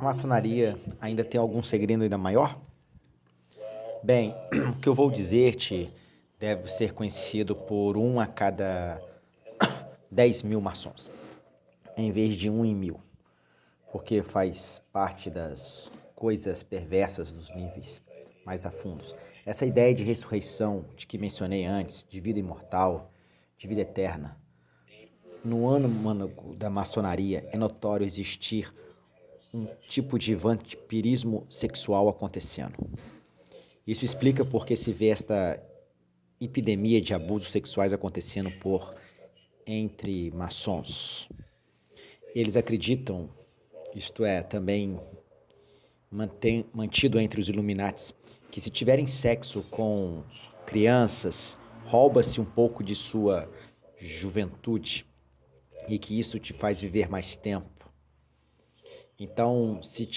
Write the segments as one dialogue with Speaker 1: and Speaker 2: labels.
Speaker 1: A maçonaria ainda tem algum segredo ainda maior? Bem, o que eu vou dizer-te deve ser conhecido por um a cada 10.000 maçons, em vez de um em 1.000, porque faz parte das coisas perversas dos níveis mais a fundos. Essa ideia de ressurreição, de que mencionei antes, de vida imortal, de vida eterna, no âmago da maçonaria é notório existir um tipo de vampirismo sexual acontecendo. Isso explica porque se vê esta epidemia de abusos sexuais acontecendo entre maçons. Eles acreditam, isto é, também mantido entre os Illuminatis, que se tiverem sexo com crianças, rouba-se um pouco de sua juventude e que isso te faz viver mais tempo. Então, se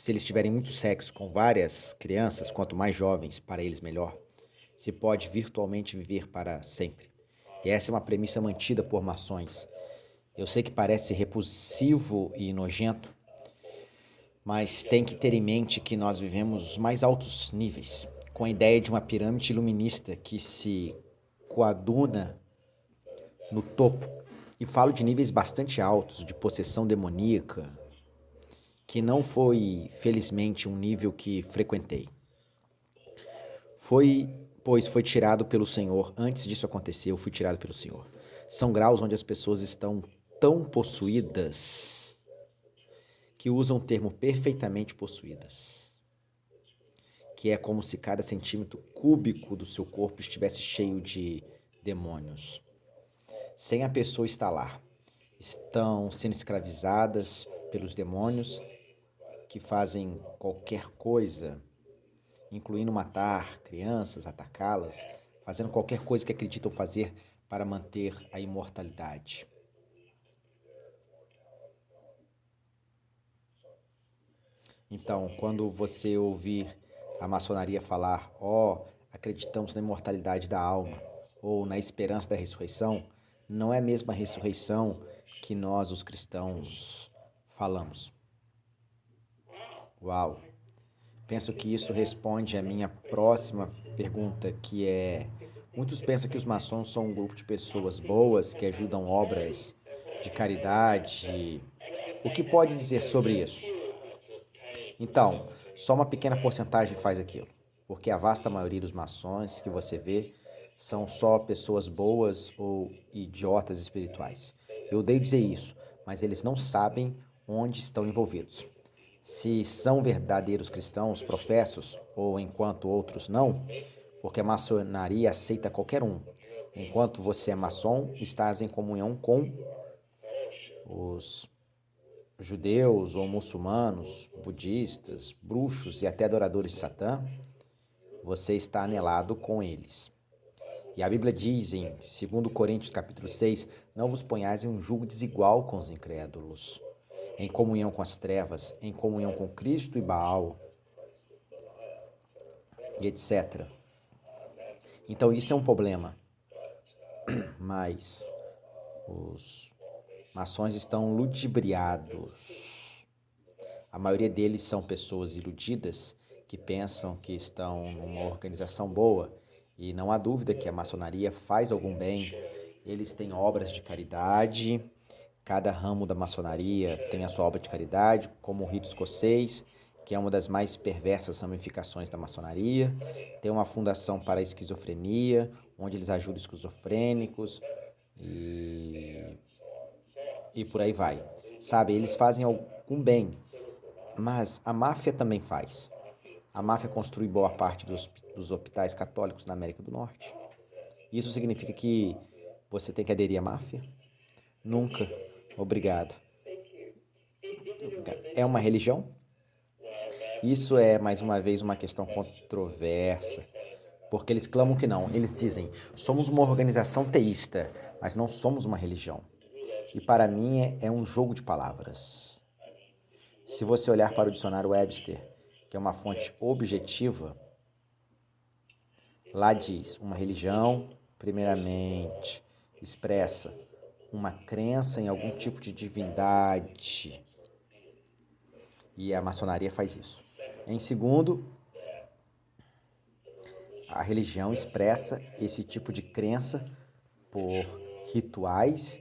Speaker 1: eles tiverem muito sexo com várias crianças, quanto mais jovens, para eles melhor, se pode virtualmente viver para sempre. E essa é uma premissa mantida por maçons. Eu sei que parece repulsivo e nojento, mas tem que ter em mente que nós vivemos os mais altos níveis, com a ideia de uma pirâmide iluminista que se coaduna no topo. E falo de níveis bastante altos, de possessão demoníaca, que não foi, felizmente, um nível que frequentei. Pois foi tirado pelo Senhor. Antes disso acontecer, eu fui tirado pelo Senhor. São graus onde as pessoas estão tão possuídas que usam o termo perfeitamente possuídas, que é como se cada centímetro cúbico do seu corpo estivesse cheio de demônios. Sem a pessoa estar lá. Estão sendo escravizadas pelos demônios que fazem qualquer coisa, incluindo matar crianças, atacá-las, fazendo qualquer coisa que acreditam fazer para manter a imortalidade. Então, quando você ouvir a maçonaria falar, acreditamos na imortalidade da alma, ou na esperança da ressurreição, não é a mesma ressurreição que nós, os cristãos, falamos. Uau! Penso que isso responde à minha próxima pergunta, que é: muitos pensam que os maçons são um grupo de pessoas boas que ajudam obras de caridade. O que pode dizer sobre isso? Então, só uma pequena porcentagem faz aquilo, porque a vasta maioria dos maçons que você vê são só pessoas boas ou idiotas espirituais. Eu odeio dizer isso, mas eles não sabem onde estão envolvidos. Se são verdadeiros cristãos, professos, ou enquanto outros não, porque a maçonaria aceita qualquer um. Enquanto você é maçom, estás em comunhão com os judeus ou muçulmanos, budistas, bruxos e até adoradores de Satã, você está anelado com eles. E a Bíblia diz em 2 Coríntios capítulo 6, não vos ponhais em um jugo desigual com os incrédulos, em comunhão com as trevas, em comunhão com Cristo e Baal, e etc. Então isso é um problema, mas os maçons estão ludibriados. A maioria deles são pessoas iludidas que pensam que estão numa organização boa e não há dúvida que a maçonaria faz algum bem. Eles têm obras de caridade, cada ramo da maçonaria tem a sua obra de caridade, como o rito escocês, que é uma das mais perversas ramificações da maçonaria. Tem uma fundação para a esquizofrenia, onde eles ajudam esquizofrênicos e por aí vai. Sabe, eles fazem algum bem, mas a máfia também faz. A máfia construi boa parte dos hospitais católicos na América do Norte. Isso significa que você tem que aderir à máfia? Nunca. Obrigado. É uma religião? Isso é, mais uma vez, uma questão controversa, porque eles clamam que não. Eles dizem, somos uma organização teísta, mas não somos uma religião. E para mim é um jogo de palavras. Se você olhar para o dicionário Webster, que é uma fonte objetiva, lá diz, uma religião, primeiramente, expressa uma crença em algum tipo de divindade. E a maçonaria faz isso. Em segundo, a religião expressa esse tipo de crença por rituais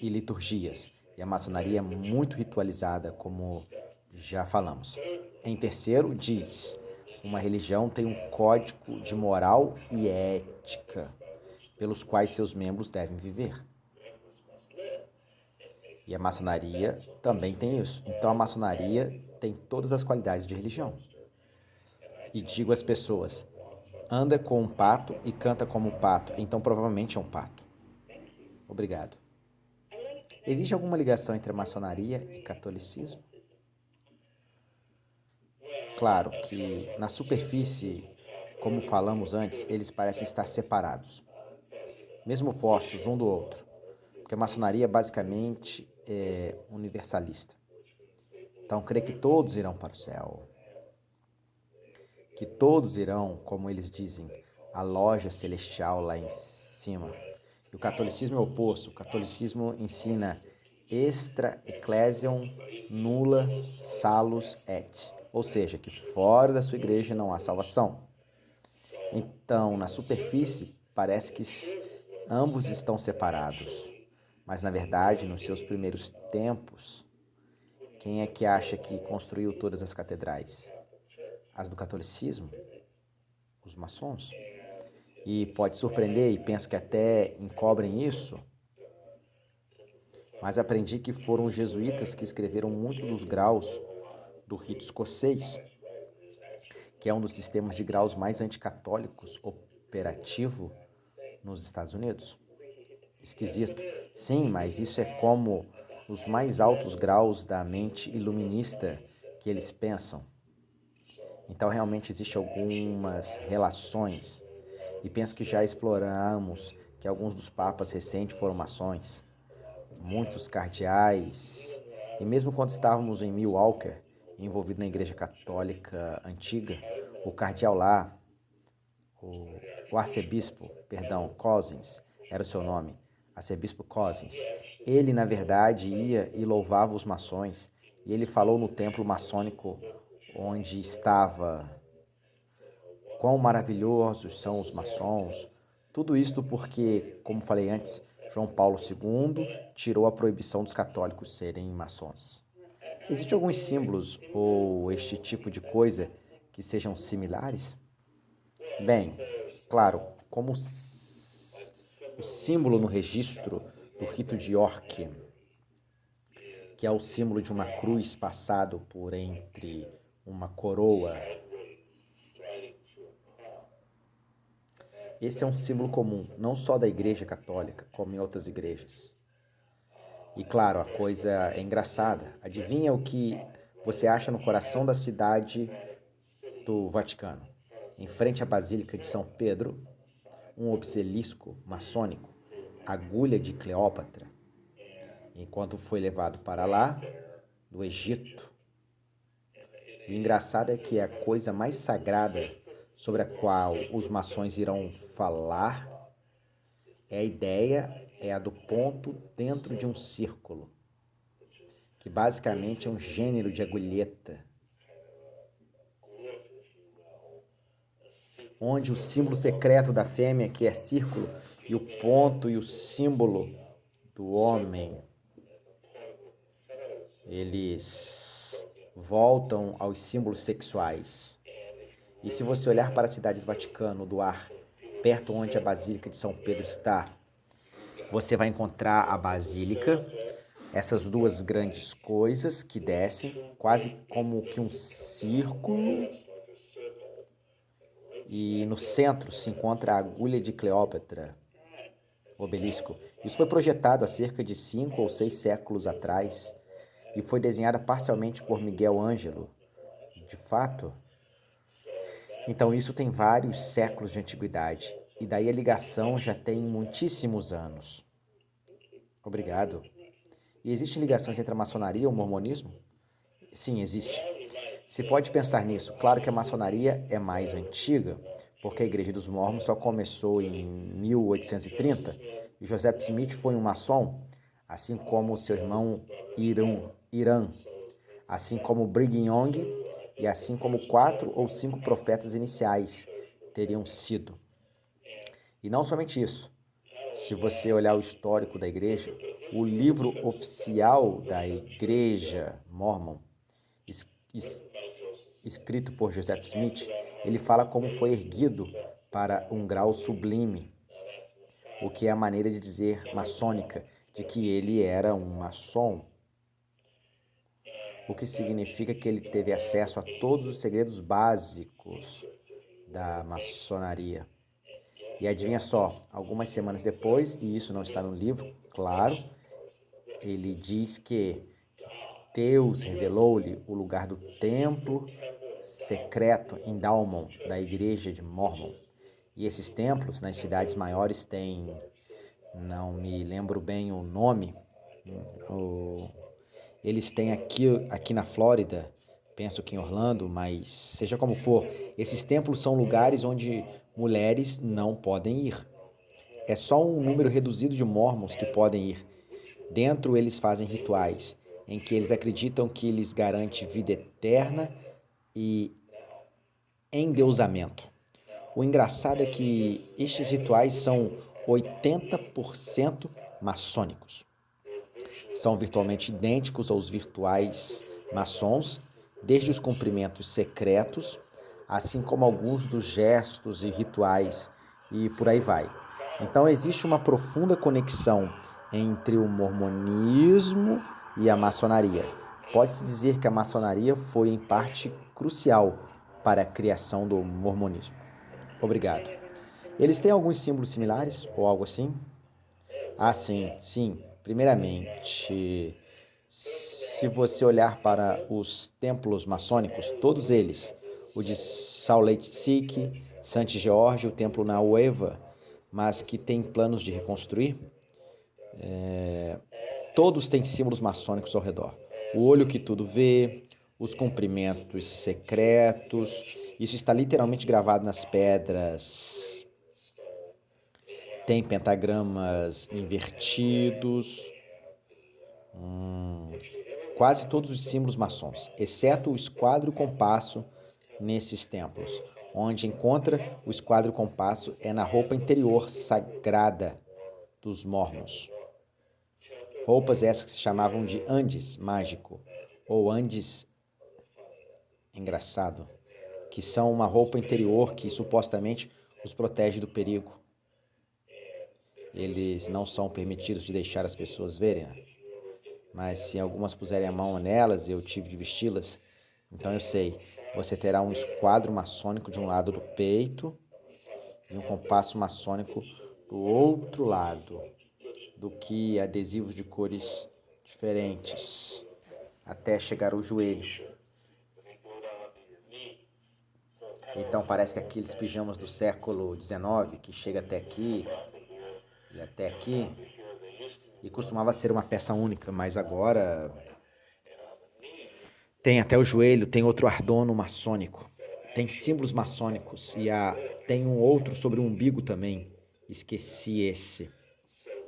Speaker 1: e liturgias. E a maçonaria é muito ritualizada, como já falamos. Em terceiro, diz: uma religião tem um código de moral e ética pelos quais seus membros devem viver. E a maçonaria também tem isso. Então a maçonaria tem todas as qualidades de religião. E digo às pessoas: anda com um pato e canta como um pato, então provavelmente é um pato. Obrigado. Existe alguma ligação entre a maçonaria e catolicismo? Claro que na superfície, como falamos antes, eles parecem estar separados, mesmo opostos um do outro, porque a maçonaria basicamente é universalista. Então, crê que todos irão para o céu, que todos irão, como eles dizem, à loja celestial lá em cima. E o catolicismo é o oposto. O catolicismo ensina extra ecclesiam nulla salus et, ou seja, que fora da sua igreja não há salvação. Então, na superfície, parece que ambos estão separados, mas na verdade, nos seus primeiros tempos, quem é que acha que construiu todas as catedrais? As do catolicismo? Os maçons? E pode surpreender e penso que até encobrem isso, mas aprendi que foram os jesuítas que escreveram muito dos graus do rito escocês, que é um dos sistemas de graus mais anticatólicos operativo nos Estados Unidos. Esquisito. Sim, mas isso é como os mais altos graus da mente iluminista que eles pensam. Então realmente existem algumas relações e penso que já exploramos que alguns dos papas recentes foram maçons, muitos cardeais, e mesmo quando estávamos em Milwaukee, envolvido na igreja católica antiga, o cardeal lá, o arcebispo, Cousins, era o seu nome, arcebispo Cousins, ele na verdade ia e louvava os maçons, e ele falou no templo maçônico onde estava quão maravilhosos são os maçons. Tudo isto porque, como falei antes, João Paulo II tirou a proibição dos católicos serem maçons. Existem alguns símbolos ou este tipo de coisa que sejam similares? Bem, claro, como o símbolo no registro do rito de York, que é o símbolo de uma cruz passado por entre uma coroa. Esse é um símbolo comum, não só da Igreja Católica, como em outras igrejas. E claro, a coisa é engraçada. Adivinha o que você acha no coração da cidade do Vaticano? Em frente à Basílica de São Pedro, um obelisko maçônico, agulha de Cleópatra. Enquanto foi levado para lá, do Egito. E o engraçado é que a coisa mais sagrada sobre a qual os maçons irão falar é a ideia, é a do ponto dentro de um círculo, que basicamente é um gênero de agulheta, onde o símbolo secreto da fêmea, que é círculo, e o ponto e o símbolo do homem, eles voltam aos símbolos sexuais. E se você olhar para a cidade do Vaticano, do ar, perto onde a Basílica de São Pedro está, você vai encontrar a Basílica, essas duas grandes coisas que descem, quase como que um círculo, e no centro se encontra a agulha de Cleópatra, obelisco. Isso foi projetado há cerca de 5 ou 6 séculos atrás e foi desenhada parcialmente por Miguel Ângelo. De fato, então isso tem vários séculos de antiguidade e daí a ligação já tem muitíssimos anos. Obrigado. E existem ligações entre a maçonaria e o mormonismo? Sim, existe. Se pode pensar nisso. Claro que a maçonaria é mais antiga, porque a Igreja dos Mormons só começou em 1830 e Joseph Smith foi um maçom, assim como seu irmão Irã. assim como Brigham Young e assim como 4 ou 5 profetas iniciais teriam sido. E não somente isso. Se você olhar o histórico da igreja, o livro oficial da igreja Mormon, es- es- escrito por Joseph Smith, ele fala como foi erguido para um grau sublime, o que é a maneira de dizer maçônica, de que ele era um maçom, o que significa que ele teve acesso a todos os segredos básicos da maçonaria. E adivinha só, algumas semanas depois, e isso não está no livro, claro, ele diz que Deus revelou-lhe o lugar do templo secreto em Dalmon, da igreja de Mormon. E esses templos nas cidades maiores têm, não me lembro bem o nome, eles têm aqui na Flórida, penso que em Orlando, mas seja como for, esses templos são lugares onde mulheres não podem ir. É só um número reduzido de mormons que podem ir. Dentro eles fazem rituais em que eles acreditam que lhes garante vida eterna e endeusamento. O engraçado é que estes rituais são 80% maçônicos. São virtualmente idênticos aos rituais maçons, desde os cumprimentos secretos, assim como alguns dos gestos e rituais, e por aí vai. Então existe uma profunda conexão entre o mormonismo e a maçonaria. Pode-se dizer que a maçonaria foi em parte crucial para a criação do mormonismo. Obrigado. Eles têm alguns símbolos similares ou algo assim? Ah, sim, sim. Primeiramente, se você olhar para os templos maçônicos, todos eles, o de Salt Lake City, St. George, o templo na Ueva, mas que tem planos de reconstruir, todos têm símbolos maçônicos ao redor. O olho que tudo vê, os cumprimentos secretos, isso está literalmente gravado nas pedras. Tem pentagramas invertidos, quase todos os símbolos maçons, exceto o esquadro e o compasso nesses templos. Onde encontra o esquadro e o compasso é na roupa interior sagrada dos mormons. Roupas essas que se chamavam de Andes mágico, ou Andes engraçado, que são uma roupa interior que supostamente os protege do perigo. Eles não são permitidos de deixar as pessoas verem, né? Mas se algumas puserem a mão nelas, eu tive de vesti-las, então eu sei, você terá um esquadro maçônico de um lado do peito e um compasso maçônico do outro lado, do que adesivos de cores diferentes, até chegar ao joelho. Então parece que aqueles pijamas do século XIX, que chega até aqui e até aqui, e costumava ser uma peça única, mas agora tem até o joelho, tem outro ardono maçônico, tem símbolos maçônicos e tem um outro sobre o umbigo também, esqueci esse.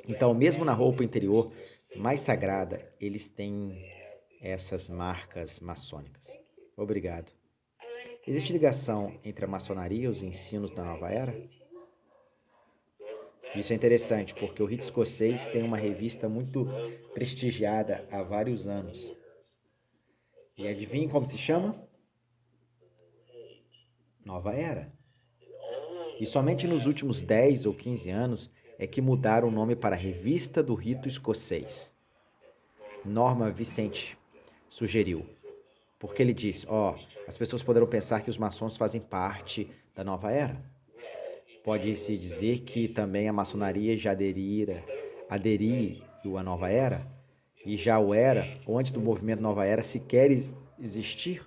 Speaker 1: Então, mesmo na roupa interior mais sagrada, eles têm essas marcas maçônicas. Obrigado. Existe ligação entre a maçonaria e os ensinos da nova era? Isso é interessante, porque o rito escocês tem uma revista muito prestigiada há vários anos. E adivinhe como se chama? Nova Era. E somente nos últimos 10 ou 15 anos é que mudaram o nome para Revista do Rito Escocês. Norma Vicente sugeriu, porque ele diz, as pessoas poderão pensar que os maçons fazem parte da nova era. Pode-se dizer que também a maçonaria já aderiu à nova era, e já o era, ou antes do movimento nova era sequer existir,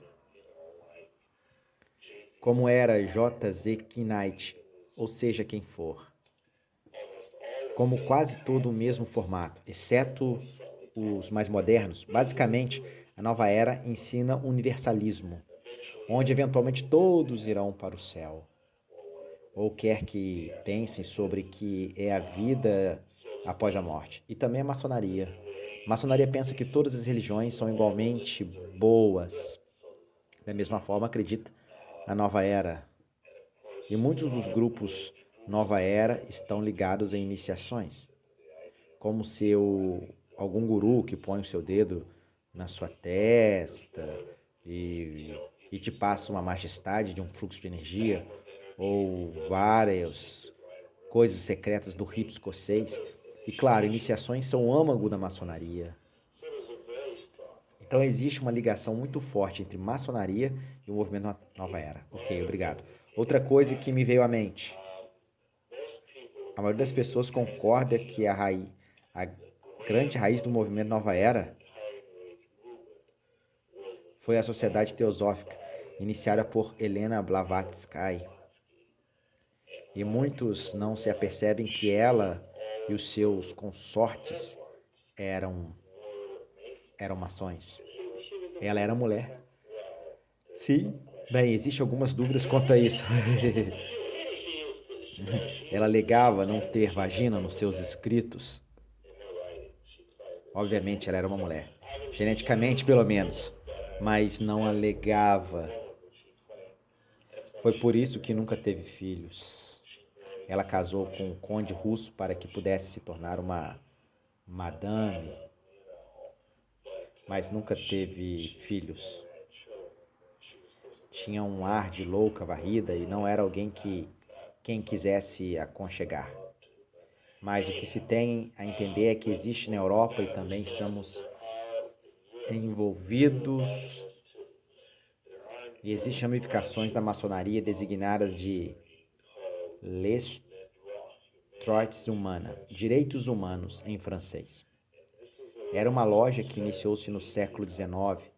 Speaker 1: como era J.Z. Knight, ou seja quem for. Como quase todo o mesmo formato, exceto os mais modernos, basicamente a nova era ensina universalismo, onde eventualmente todos irão para o céu. Ou quer que pensem sobre que é a vida após a morte. E também a maçonaria. A maçonaria pensa que todas as religiões são igualmente boas. Da mesma forma, acredita na nova era. E muitos dos grupos nova era estão ligados a iniciações, como algum guru que põe o seu dedo na sua testa e, e te passa uma majestade de um fluxo de energia, ou várias coisas secretas do rito escocês. E claro, iniciações são o âmago da maçonaria. Então existe uma ligação muito forte entre maçonaria e o movimento Nova Era. Ok, obrigado. Outra coisa que me veio à mente. A maioria das pessoas concorda que a grande raiz do movimento Nova Era foi a Sociedade Teosófica, iniciada por Helena Blavatsky. E muitos não se apercebem que ela e os seus consortes eram maçons. Ela era mulher. Sim. Bem, existem algumas dúvidas quanto a isso. Ela alegava não ter vagina nos seus escritos. Obviamente ela era uma mulher. Geneticamente, pelo menos. Mas não alegava. Foi por isso que nunca teve filhos. Ela casou com um conde russo para que pudesse se tornar uma madame, mas nunca teve filhos. Tinha um ar de louca varrida e não era alguém que quem quisesse aconchegar. Mas o que se tem a entender é que existe na Europa e também estamos envolvidos. E existem ramificações da maçonaria designadas de Les Droits Humains, direitos humanos em francês. Era uma loja que iniciou-se no século XIX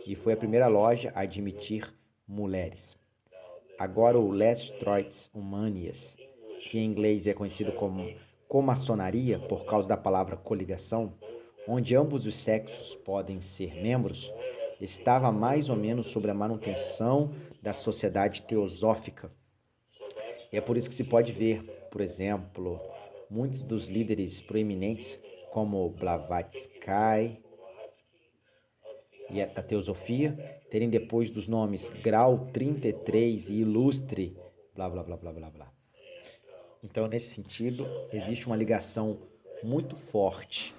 Speaker 1: e foi a primeira loja a admitir mulheres. Agora o Les Droits Humains, que em inglês é conhecido como comaçonaria por causa da palavra coligação, onde ambos os sexos podem ser membros, estava mais ou menos sobre a manutenção da sociedade teosófica. E é por isso que se pode ver, por exemplo, muitos dos líderes proeminentes como Blavatsky e a teosofia terem depois dos nomes Grau 33 e Ilustre, blá blá blá blá blá blá. Então, nesse sentido, existe uma ligação muito forte.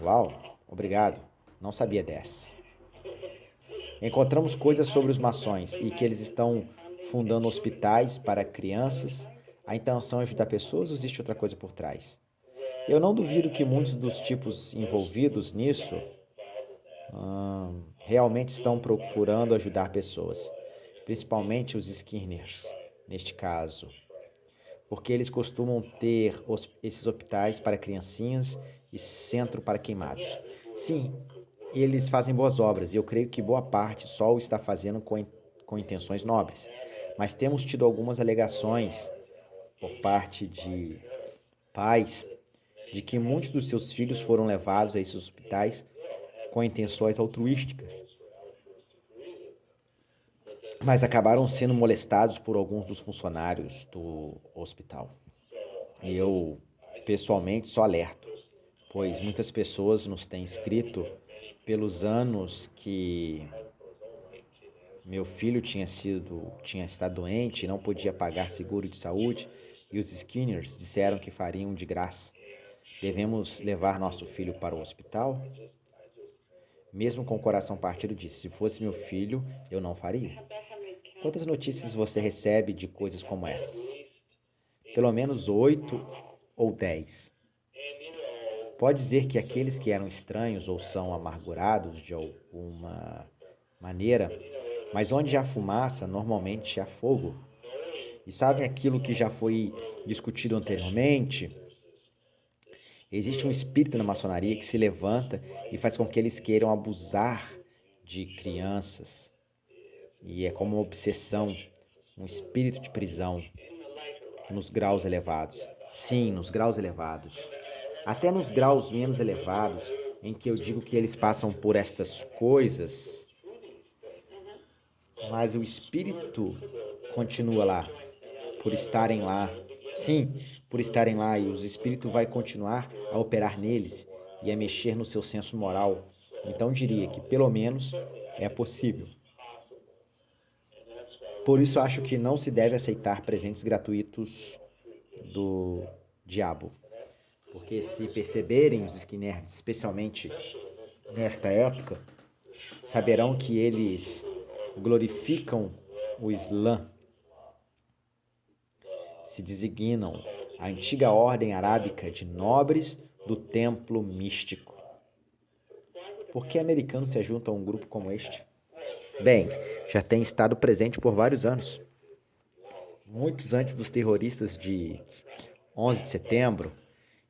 Speaker 1: Uau, obrigado. Não sabia dessa. Encontramos coisas sobre os maçons e que eles estão fundando hospitais para crianças. A intenção é ajudar pessoas ou existe outra coisa por trás? Eu não duvido que muitos dos tipos envolvidos nisso realmente estão procurando ajudar pessoas, principalmente os Skinners, neste caso, porque eles costumam ter esses hospitais para criancinhas e centro para queimados. Sim, eles fazem boas obras e eu creio que boa parte só o está fazendo com intenções nobres, mas temos tido algumas alegações por parte de pais de que muitos dos seus filhos foram levados a esses hospitais com intenções altruísticas, mas acabaram sendo molestados por alguns dos funcionários do hospital. Eu, pessoalmente, só alerto, pois muitas pessoas nos têm escrito pelos anos que meu filho tinha estado doente e não podia pagar seguro de saúde, e os Skinners disseram que fariam de graça. Devemos levar nosso filho para o hospital? Mesmo com o coração partido, disse: se fosse meu filho, eu não faria. Quantas notícias você recebe de coisas como essas? Pelo menos 8 ou 10. Pode dizer que aqueles que eram estranhos ou são amargurados de alguma maneira, mas onde há fumaça, normalmente há fogo. E sabem aquilo que já foi discutido anteriormente? Existe um espírito na maçonaria que se levanta e faz com que eles queiram abusar de crianças. E é como uma obsessão, um espírito de prisão nos graus elevados. Sim, nos graus elevados. Até nos graus menos elevados, em que eu digo que eles passam por estas coisas, mas o espírito continua lá, por estarem lá. Sim, por estarem lá, e o espírito vai continuar a operar neles, e a mexer no seu senso moral, então diria que, pelo menos, é possível. Por isso, acho que não se deve aceitar presentes gratuitos do diabo. Porque se perceberem os skinheads, especialmente nesta época, saberão que eles glorificam o Islã, se designam a antiga ordem arábica de nobres do templo místico. Por que americanos se juntam a um grupo como este? Bem, já tem estado presente por vários anos. Muitos antes dos terroristas de 11 de setembro,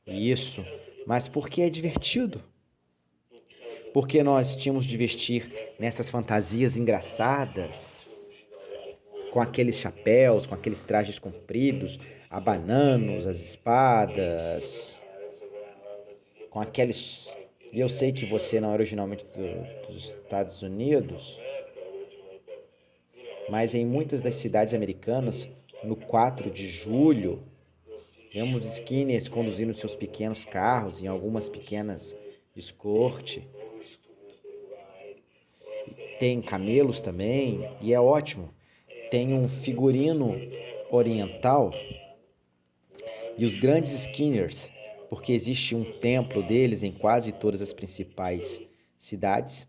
Speaker 1: e isso, mas porque é divertido. Porque nós tínhamos de vestir nessas fantasias engraçadas, com aqueles chapéus, com aqueles trajes compridos, abananos, as espadas, com aqueles... E eu sei que você não é originalmente dos Estados Unidos, mas em muitas das cidades americanas, no 4 de julho, vemos skinheads conduzindo seus pequenos carros em algumas pequenas escorte. Tem camelos também, e é ótimo. Tem um figurino oriental e os grandes skinners, porque existe um templo deles em quase todas as principais cidades.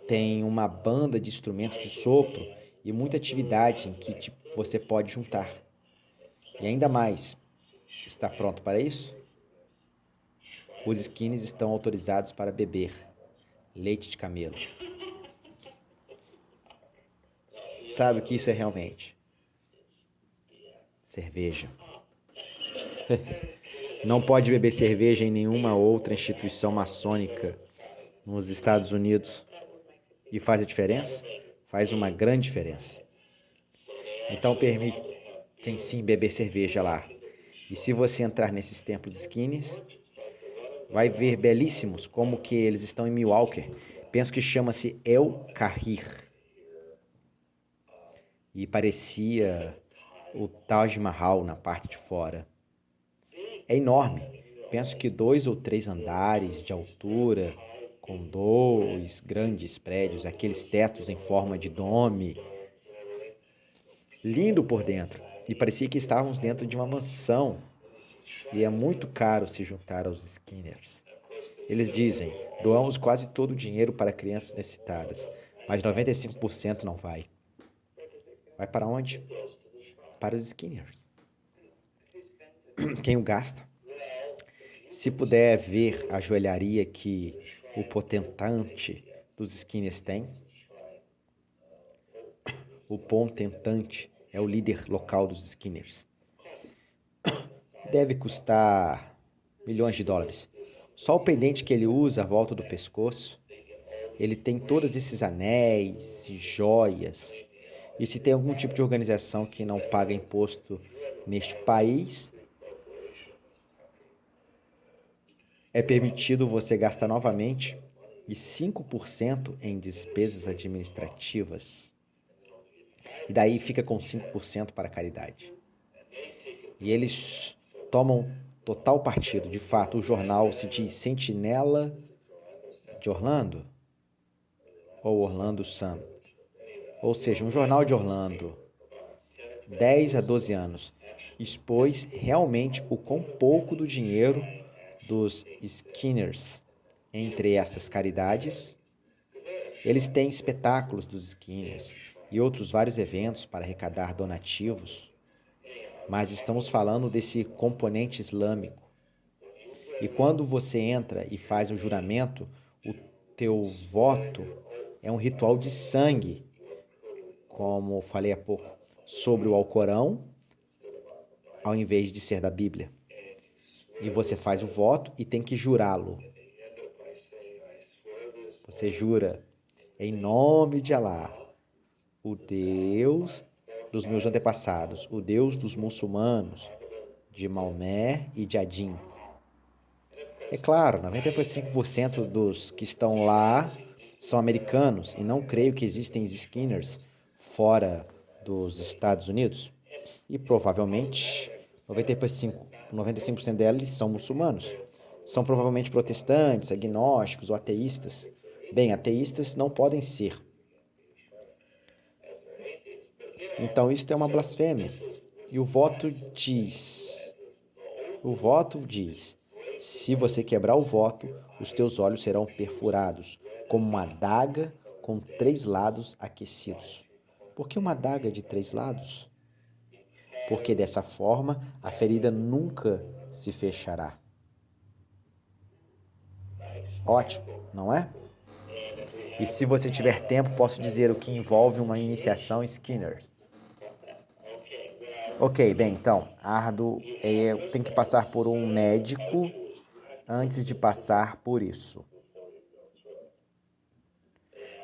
Speaker 1: Tem uma banda de instrumentos de sopro e muita atividade em que você pode juntar. E ainda mais, está pronto para isso? Os skinnies estão autorizados para beber leite de camelo. Sabe o que isso é realmente? Cerveja. Não pode beber cerveja em nenhuma outra instituição maçônica nos Estados Unidos. E faz a diferença? Faz uma grande diferença. Então permitem sim beber cerveja lá. E se você entrar nesses templos skinnies, vai ver belíssimos como que eles estão em Milwaukee. Penso que chama-se El Kahir. E parecia o Taj Mahal na parte de fora. É enorme. Penso que 2 ou 3 andares de altura, com 2 grandes prédios, aqueles tetos em forma de dome. Lindo por dentro. E parecia que estávamos dentro de uma mansão. E é muito caro se juntar aos skinners. Eles dizem, doamos quase todo o dinheiro para crianças necessitadas, mas 95% não vai. Vai para onde? Para os skinners. Quem o gasta? Se puder ver a joalharia que o potentante dos skinners tem, o potentante é o líder local dos skinners. Deve custar milhões de dólares. Só o pendente que ele usa à volta do pescoço. Ele tem todos esses anéis e joias. E se tem algum tipo de organização que não paga imposto neste país, é permitido você gastar novamente e 5% em despesas administrativas. E daí fica com 5% para a caridade. E eles tomam total partido. De fato, o jornal se diz Sentinela de Orlando ou Orlando Sun. Ou seja, um jornal de Orlando, 10 a 12 anos, expôs realmente o quão pouco do dinheiro dos skinners entre estas caridades. Eles têm espetáculos dos skinners e outros vários eventos para arrecadar donativos, mas estamos falando desse componente islâmico. E quando você entra e faz o juramento, o teu voto é um ritual de sangue, como falei há pouco, sobre o Alcorão, ao invés de ser da Bíblia. E você faz o voto e tem que jurá-lo. Você jura em nome de Alá, o Deus dos meus antepassados, o Deus dos muçulmanos, de Maomé e de Adin. É claro, 95% dos que estão lá são americanos e não creio que existem skinners fora dos Estados Unidos. E provavelmente 95% deles são muçulmanos. São provavelmente protestantes, agnósticos ou ateístas. Bem, ateístas não podem ser. Então, isso é uma blasfêmia. E o voto diz, se você quebrar o voto, os teus olhos serão perfurados, como uma adaga com 3 lados aquecidos. Por que uma adaga de 3 lados? Porque dessa forma a ferida nunca se fechará. Ótimo, não é? E se você tiver tempo, posso dizer o que envolve uma iniciação Skinner. Ok, bem, então, árduo tem que passar por um médico antes de passar por isso.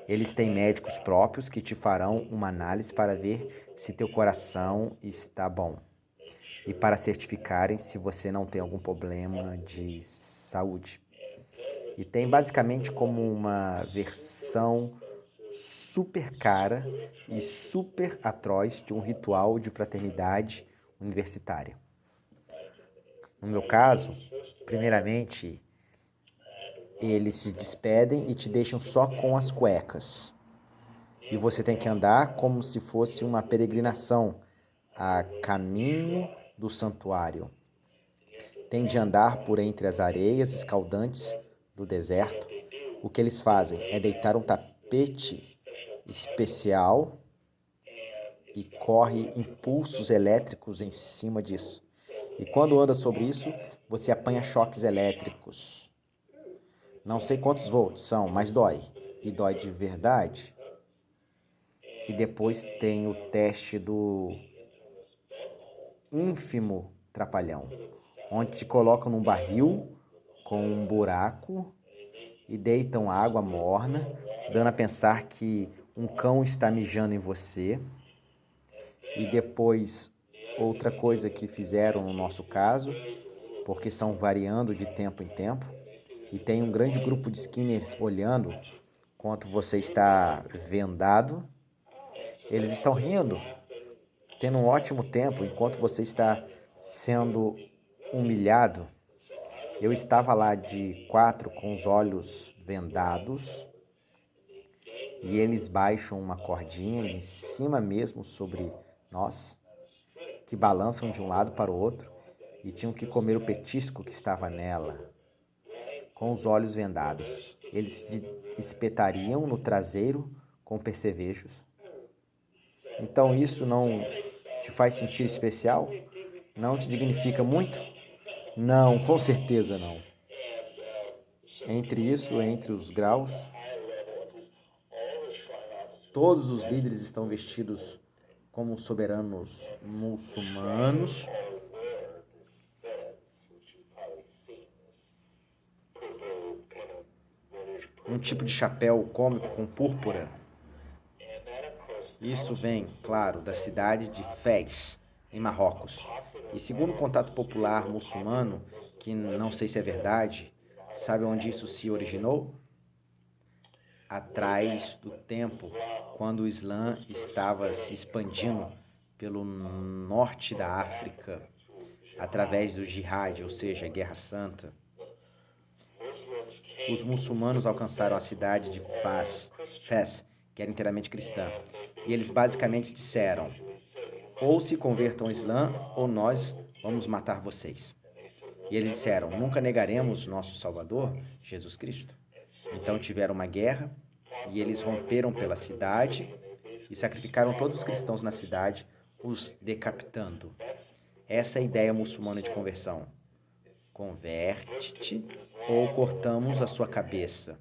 Speaker 1: Eles têm médicos próprios que te farão uma análise para ver se teu coração está bom e para certificarem se você não tem algum problema de saúde. E tem basicamente como uma versão super cara e super atroz de um ritual de fraternidade universitária. No meu caso, primeiramente, eles se despedem e te deixam só com as cuecas. E você tem que andar como se fosse uma peregrinação a caminho do santuário. Tem de andar por entre as areias escaldantes do deserto. O que eles fazem é deitar um tapete especial e corre impulsos elétricos em cima disso. E quando anda sobre isso, você apanha choques elétricos. Não sei quantos volts são, mas dói. E dói de verdade. E depois tem o teste do ínfimo trapalhão, onde te colocam num barril com um buraco e deitam água morna, dando a pensar que um cão está mijando em você. E depois, outra coisa que fizeram no nosso caso, porque são variando de tempo em tempo, e tem um grande grupo de skinners olhando enquanto você está vendado. Eles estão rindo, tendo um ótimo tempo enquanto você está sendo humilhado. Eu estava lá de 4 com os olhos vendados e eles baixam uma cordinha em cima mesmo sobre nós, que balançam de um lado para o outro e tinham que comer o petisco que estava nela, com os olhos vendados. Eles te espetariam no traseiro com percevejos. Então isso não te faz sentir especial? Não te dignifica muito? Não, com certeza não. Entre os graus, todos os líderes estão vestidos como soberanos muçulmanos. Um tipo de chapéu cômico com púrpura. Isso vem, claro, da cidade de Fez, em Marrocos. E segundo o contato popular muçulmano, que não sei se é verdade, sabe onde isso se originou? Atrás do tempo, quando o Islã estava se expandindo pelo norte da África, através do jihad, ou seja, a Guerra Santa. Os muçulmanos alcançaram a cidade de Fez, que era inteiramente cristã, e eles basicamente disseram: ou se convertam ao Islã, ou nós vamos matar vocês. E eles disseram: nunca negaremos nosso Salvador, Jesus Cristo. Então tiveram uma guerra, e eles romperam pela cidade e sacrificaram todos os cristãos na cidade, os decapitando. Essa é a ideia muçulmana de conversão. Converte-te ou cortamos a sua cabeça.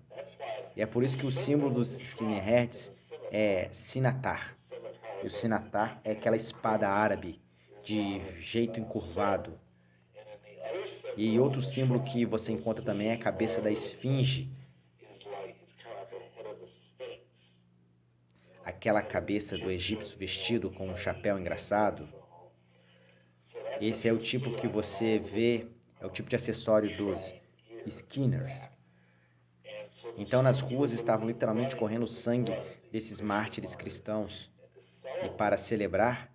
Speaker 1: E é por isso que o símbolo dos skinheads é sinatar. E o sinatar é aquela espada árabe de jeito encurvado. E outro símbolo que você encontra também é a cabeça da esfinge. Aquela cabeça do egípcio vestido com um chapéu engraçado. Esse é o tipo que você vê, é o tipo de acessório dos skinners. Então nas ruas estavam literalmente correndo o sangue desses mártires cristãos. E para celebrar,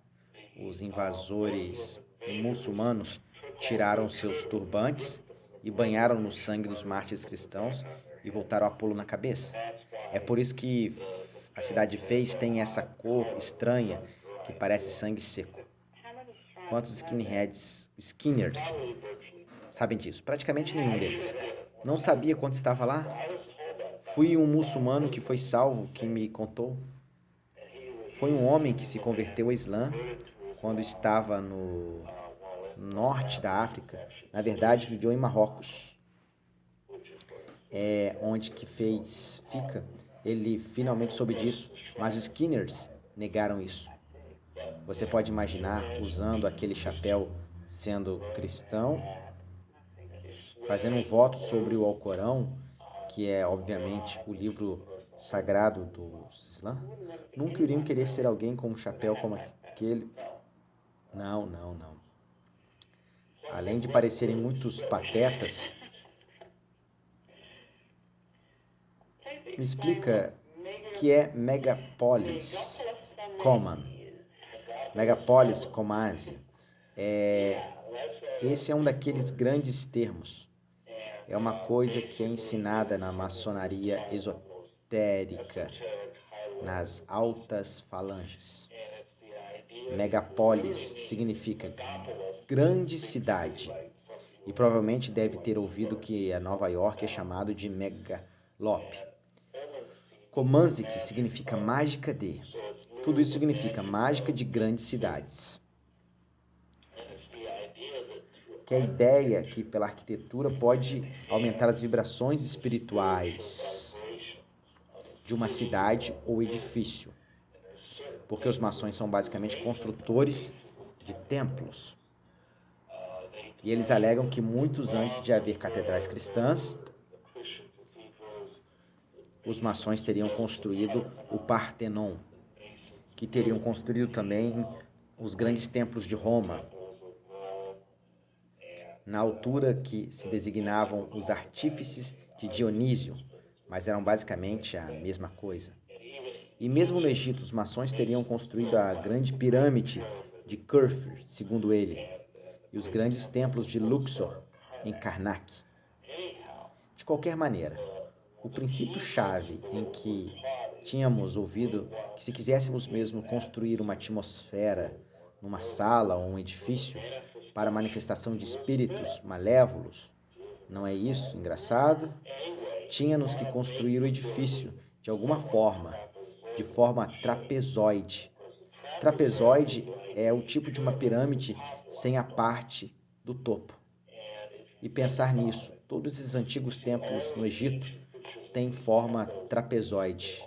Speaker 1: os invasores muçulmanos tiraram seus turbantes e banharam no sangue dos mártires cristãos e voltaram a pô-lo na cabeça. É por isso que a cidade de Fez tem essa cor estranha que parece sangue seco. Quantos skinners sabem disso? Praticamente nenhum deles. Não sabia quando estava lá? Fui um muçulmano que foi salvo que me contou. Foi um homem que se converteu ao Islã quando estava no norte da África. Na verdade, viveu em Marrocos, onde que fica. Ele finalmente soube disso, mas os Skinners negaram isso. Você pode imaginar usando aquele chapéu, sendo cristão, fazendo um voto sobre o Alcorão, que é obviamente o livro sagrado do Islã? Nunca iriam querer ser alguém com um chapéu como aquele. Não, não, não. Além de parecerem muitos patetas, me explica que é Megapolis Common. Megapolis Commase. Esse é um daqueles grandes termos. É uma coisa que é ensinada na maçonaria esotérica, nas altas falanges. Megapolis significa grande cidade. E provavelmente deve ter ouvido que a Nova York é chamado de Megalop. Comanzic significa mágica de. Tudo isso significa mágica de grandes cidades. Que a ideia que pela arquitetura pode aumentar as vibrações espirituais de uma cidade ou edifício. Porque os maçons são basicamente construtores de templos. E eles alegam que muitos antes de haver catedrais cristãs, os maçons teriam construído o Partenon, que teriam construído também os grandes templos de Roma, na altura que se designavam os artífices de Dionísio, mas eram basicamente a mesma coisa. E mesmo no Egito, os maçons teriam construído a grande pirâmide de Khufu, segundo ele, e os grandes templos de Luxor, em Karnak. De qualquer maneira, o princípio-chave em que tínhamos ouvido que se quiséssemos mesmo construir uma atmosfera numa sala ou um edifício para manifestação de espíritos malévolos, não é isso engraçado? Tínhamos que construir o edifício de alguma forma, de forma trapezoide. Trapezoide é o tipo de uma pirâmide sem a parte do topo. E pensar nisso, todos esses antigos templos no Egito têm forma trapezoide.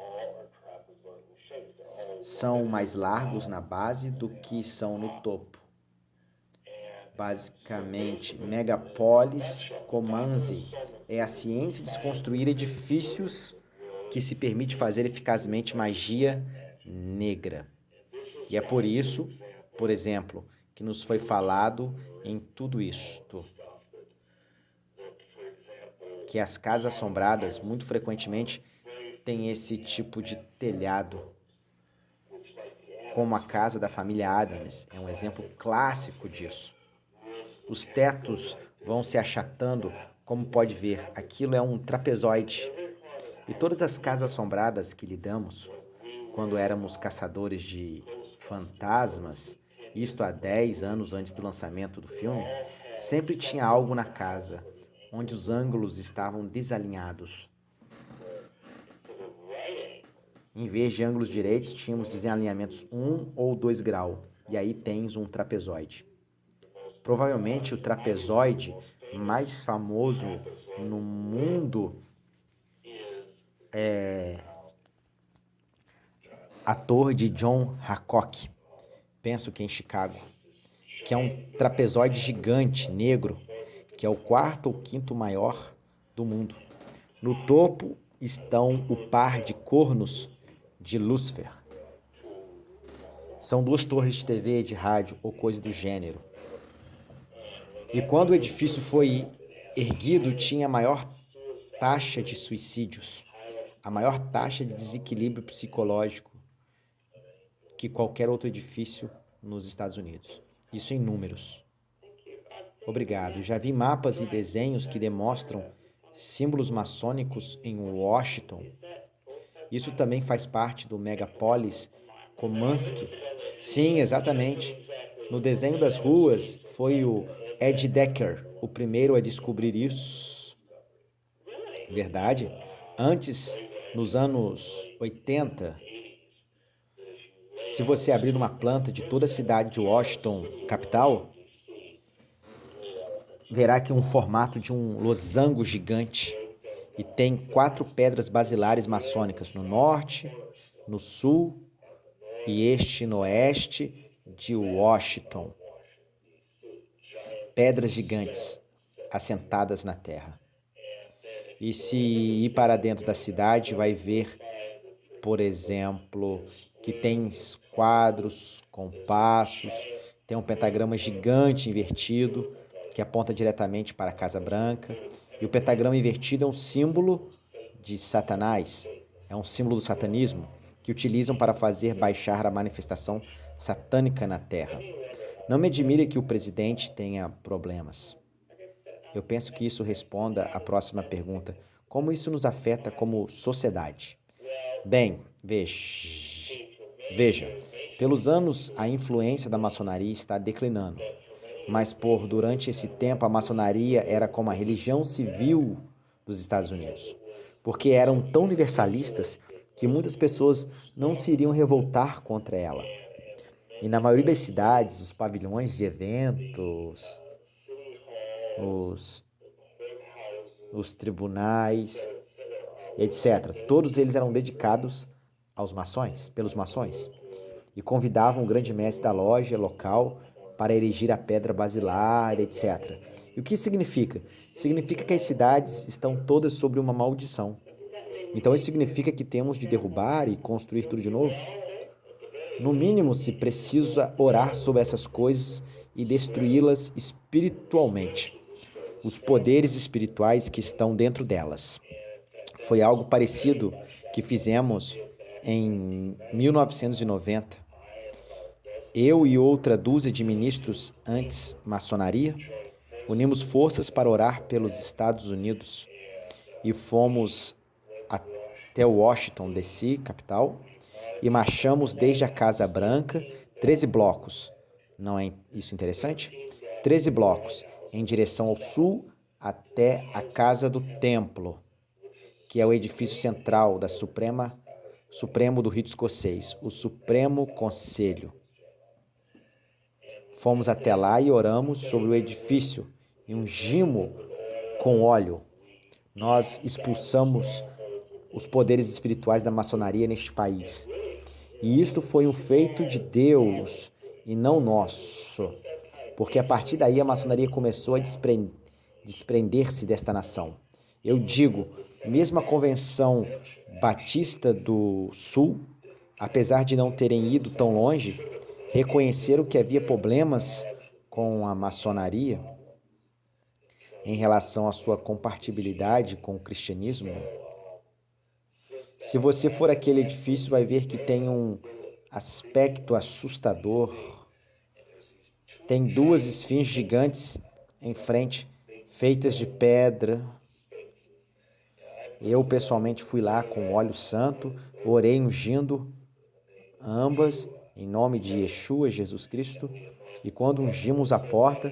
Speaker 1: São mais largos na base do que são no topo. Basicamente, Megapolis Comanzi é a ciência de se construir edifícios que se permite fazer eficazmente magia negra. E é por isso, por exemplo, que nos foi falado em tudo isto, que as casas assombradas muito frequentemente têm esse tipo de telhado, como a casa da família Addams, é um exemplo clássico disso. Os tetos vão se achatando, como pode ver, aquilo é um trapezoide. E todas as casas assombradas que lidamos, quando éramos caçadores de fantasmas, isto há 10 anos antes do lançamento do filme, sempre tinha algo na casa, onde os ângulos estavam desalinhados. Em vez de ângulos direitos, tínhamos desalinhamentos 1 ou 2 graus, e aí tens um trapezoide. Provavelmente o trapezoide mais famoso no mundo é a torre de John Hancock, penso que em Chicago, que é um trapezoide gigante, negro, que é o quarto ou quinto maior do mundo. No topo estão o par de cornos de Lúcifer. São 2 torres de TV, de rádio ou coisa do gênero. E quando o edifício foi erguido, tinha a maior taxa de suicídios, a maior taxa de desequilíbrio psicológico que qualquer outro edifício nos Estados Unidos. Isso em números. Obrigado. Já vi mapas e desenhos que demonstram símbolos maçônicos em Washington. Isso também faz parte do megapolis Comanche. Sim, exatamente. No desenho das ruas, foi o Ed Decker o primeiro a descobrir isso. Verdade? Antes, nos anos 80, se você abrir uma planta de toda a cidade de Washington, capital, verá que é um formato de um losango gigante e tem 4 pedras basilares maçônicas no norte, no sul e este no oeste de Washington. Pedras gigantes assentadas na terra. E se ir para dentro da cidade, vai ver, por exemplo, que tem quadros, compassos, tem um pentagrama gigante invertido que aponta diretamente para a Casa Branca. E o pentagrama invertido é um símbolo de Satanás, é um símbolo do satanismo que utilizam para fazer baixar a manifestação satânica na Terra. Não me admire que o presidente tenha problemas. Eu penso que isso responda à próxima pergunta. Como isso nos afeta como sociedade? Bem, veja, pelos anos a influência da maçonaria está declinando, mas durante esse tempo a maçonaria era como a religião civil dos Estados Unidos, porque eram tão universalistas que muitas pessoas não se iriam revoltar contra ela. E na maioria das cidades, os pavilhões de eventos, os tribunais, etc. Todos eles eram dedicados aos maçons, pelos maçons, e convidavam o grande mestre da loja local para erigir a pedra basilar, etc. E o que isso significa? Significa que as cidades estão todas sobre uma maldição. Então isso significa que temos de derrubar e construir tudo de novo? No mínimo, se precisa orar sobre essas coisas e destruí-las espiritualmente. Os poderes espirituais que estão dentro delas. Foi algo parecido que fizemos em 1990. Eu e outra dúzia de ministros anti-maçonaria unimos forças para orar pelos Estados Unidos e fomos até Washington, D.C., capital, e marchamos desde a Casa Branca 13 blocos. Não é isso interessante? 13 blocos em direção ao sul até a Casa do Templo, que é o edifício central da Supremo do Rito Escocês, o Supremo Conselho. Fomos até lá e oramos sobre o edifício e ungimos com óleo. Nós expulsamos os poderes espirituais da maçonaria neste país. E isto foi um feito de Deus e não nosso, porque a partir daí a maçonaria começou a desprender-se desta nação. Eu digo, mesmo a Convenção Batista do Sul, apesar de não terem ido tão longe, reconheceram que havia problemas com a maçonaria em relação à sua compatibilidade com o cristianismo. Se você for àquele edifício, vai ver que tem um aspecto assustador. Tem 2 esfinges gigantes em frente, feitas de pedra. Eu, pessoalmente, fui lá com óleo santo, orei ungindo ambas, em nome de Yeshua, Jesus Cristo. E quando ungimos a porta,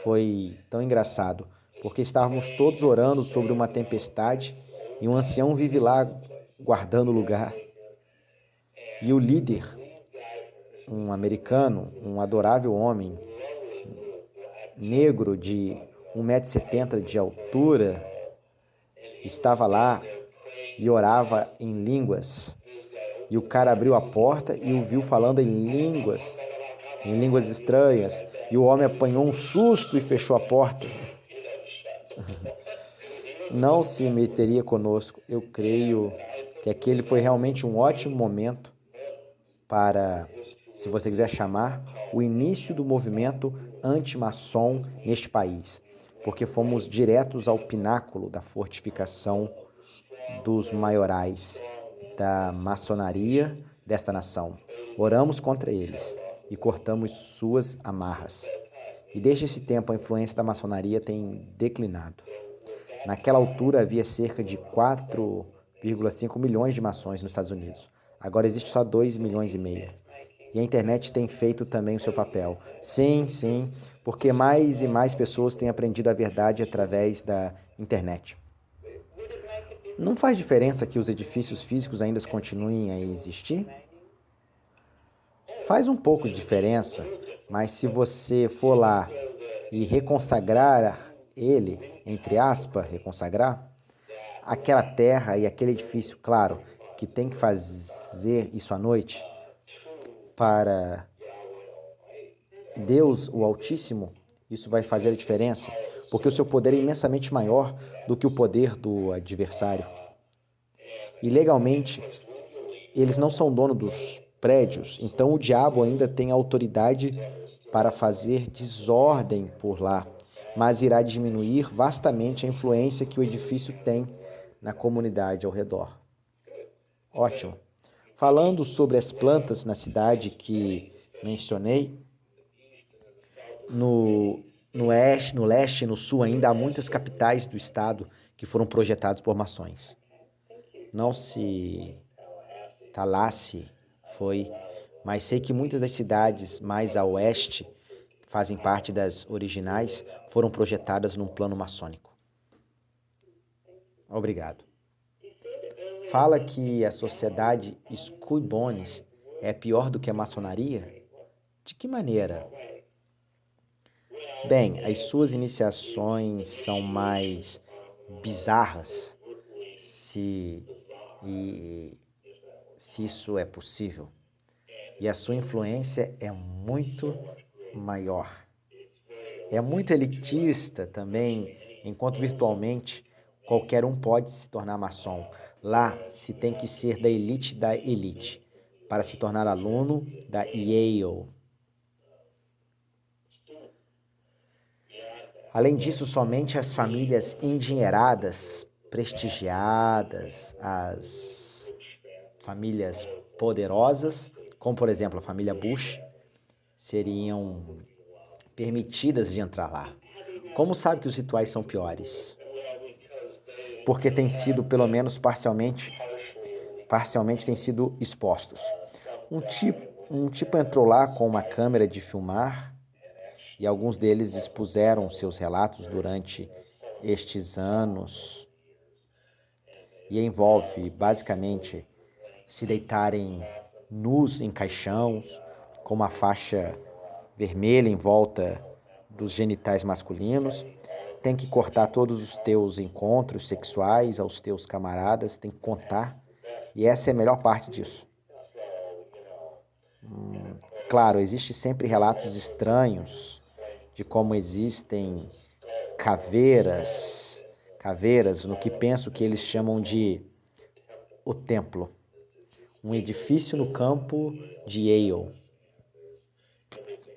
Speaker 1: foi tão engraçado, porque estávamos todos orando sobre uma tempestade e um ancião vive lá guardando o lugar. E o líder, um americano, um adorável homem, negro de 1,70 m de altura, estava lá e orava em línguas. E o cara abriu a porta e o viu falando em línguas estranhas. E o homem apanhou um susto e fechou a porta. Não se meteria conosco. Eu creio que aquele foi realmente um ótimo momento para, se você quiser chamar, o início do movimento anti-maçom neste país, porque fomos diretos ao pináculo da fortificação dos maiorais da maçonaria desta nação. Oramos contra eles e cortamos suas amarras. E desde esse tempo a influência da maçonaria tem declinado. Naquela altura havia cerca de 4,5 milhões de maçons nos Estados Unidos. Agora existe só 2,5 milhões. E a internet tem feito também o seu papel. Sim, sim, porque mais e mais pessoas têm aprendido a verdade através da internet. Não faz diferença que os edifícios físicos ainda continuem a existir? Faz um pouco de diferença, mas se você for lá e reconsagrar ele, entre aspas, reconsagrar, aquela terra e aquele edifício, claro, que tem que fazer isso à noite para Deus, o Altíssimo, isso vai fazer a diferença, porque o seu poder é imensamente maior do que o poder do adversário. E legalmente, eles não são dono dos prédios, então o diabo ainda tem autoridade para fazer desordem por lá, mas irá diminuir vastamente a influência que o edifício tem na comunidade ao redor. Ótimo. Falando sobre as plantas na cidade que mencionei, no oeste, no leste e no sul ainda há muitas capitais do estado que foram projetadas por maçons. Não se Tallahassee foi, mas sei que muitas das cidades mais a oeste, que fazem parte das originais, foram projetadas num plano maçônico. Obrigado. Fala que a sociedade Skull Bones é pior do que a maçonaria? De que maneira? Bem, as suas iniciações são mais bizarras, se, e, se isso é possível. E a sua influência é muito maior. É muito elitista também, enquanto virtualmente qualquer um pode se tornar maçom. Lá se tem que ser da elite para se tornar aluno da Yale. Além disso, somente as famílias endinheiradas, prestigiadas, as famílias poderosas, como por exemplo a família Bush, seriam permitidas de entrar lá. Como sabe que os rituais são piores? Porque têm sido, pelo menos parcialmente têm sido expostos. Um tipo entrou lá com uma câmera de filmar e alguns deles expuseram seus relatos durante estes anos e envolve basicamente se deitarem nus em caixões com uma faixa vermelha em volta dos genitais masculinos. Tem que cortar todos os teus encontros sexuais aos teus camaradas, tem que contar. E essa é a melhor parte disso. Claro, existe sempre relatos estranhos de como existem caveiras no que penso que eles chamam de o templo, um edifício no campo de Yale.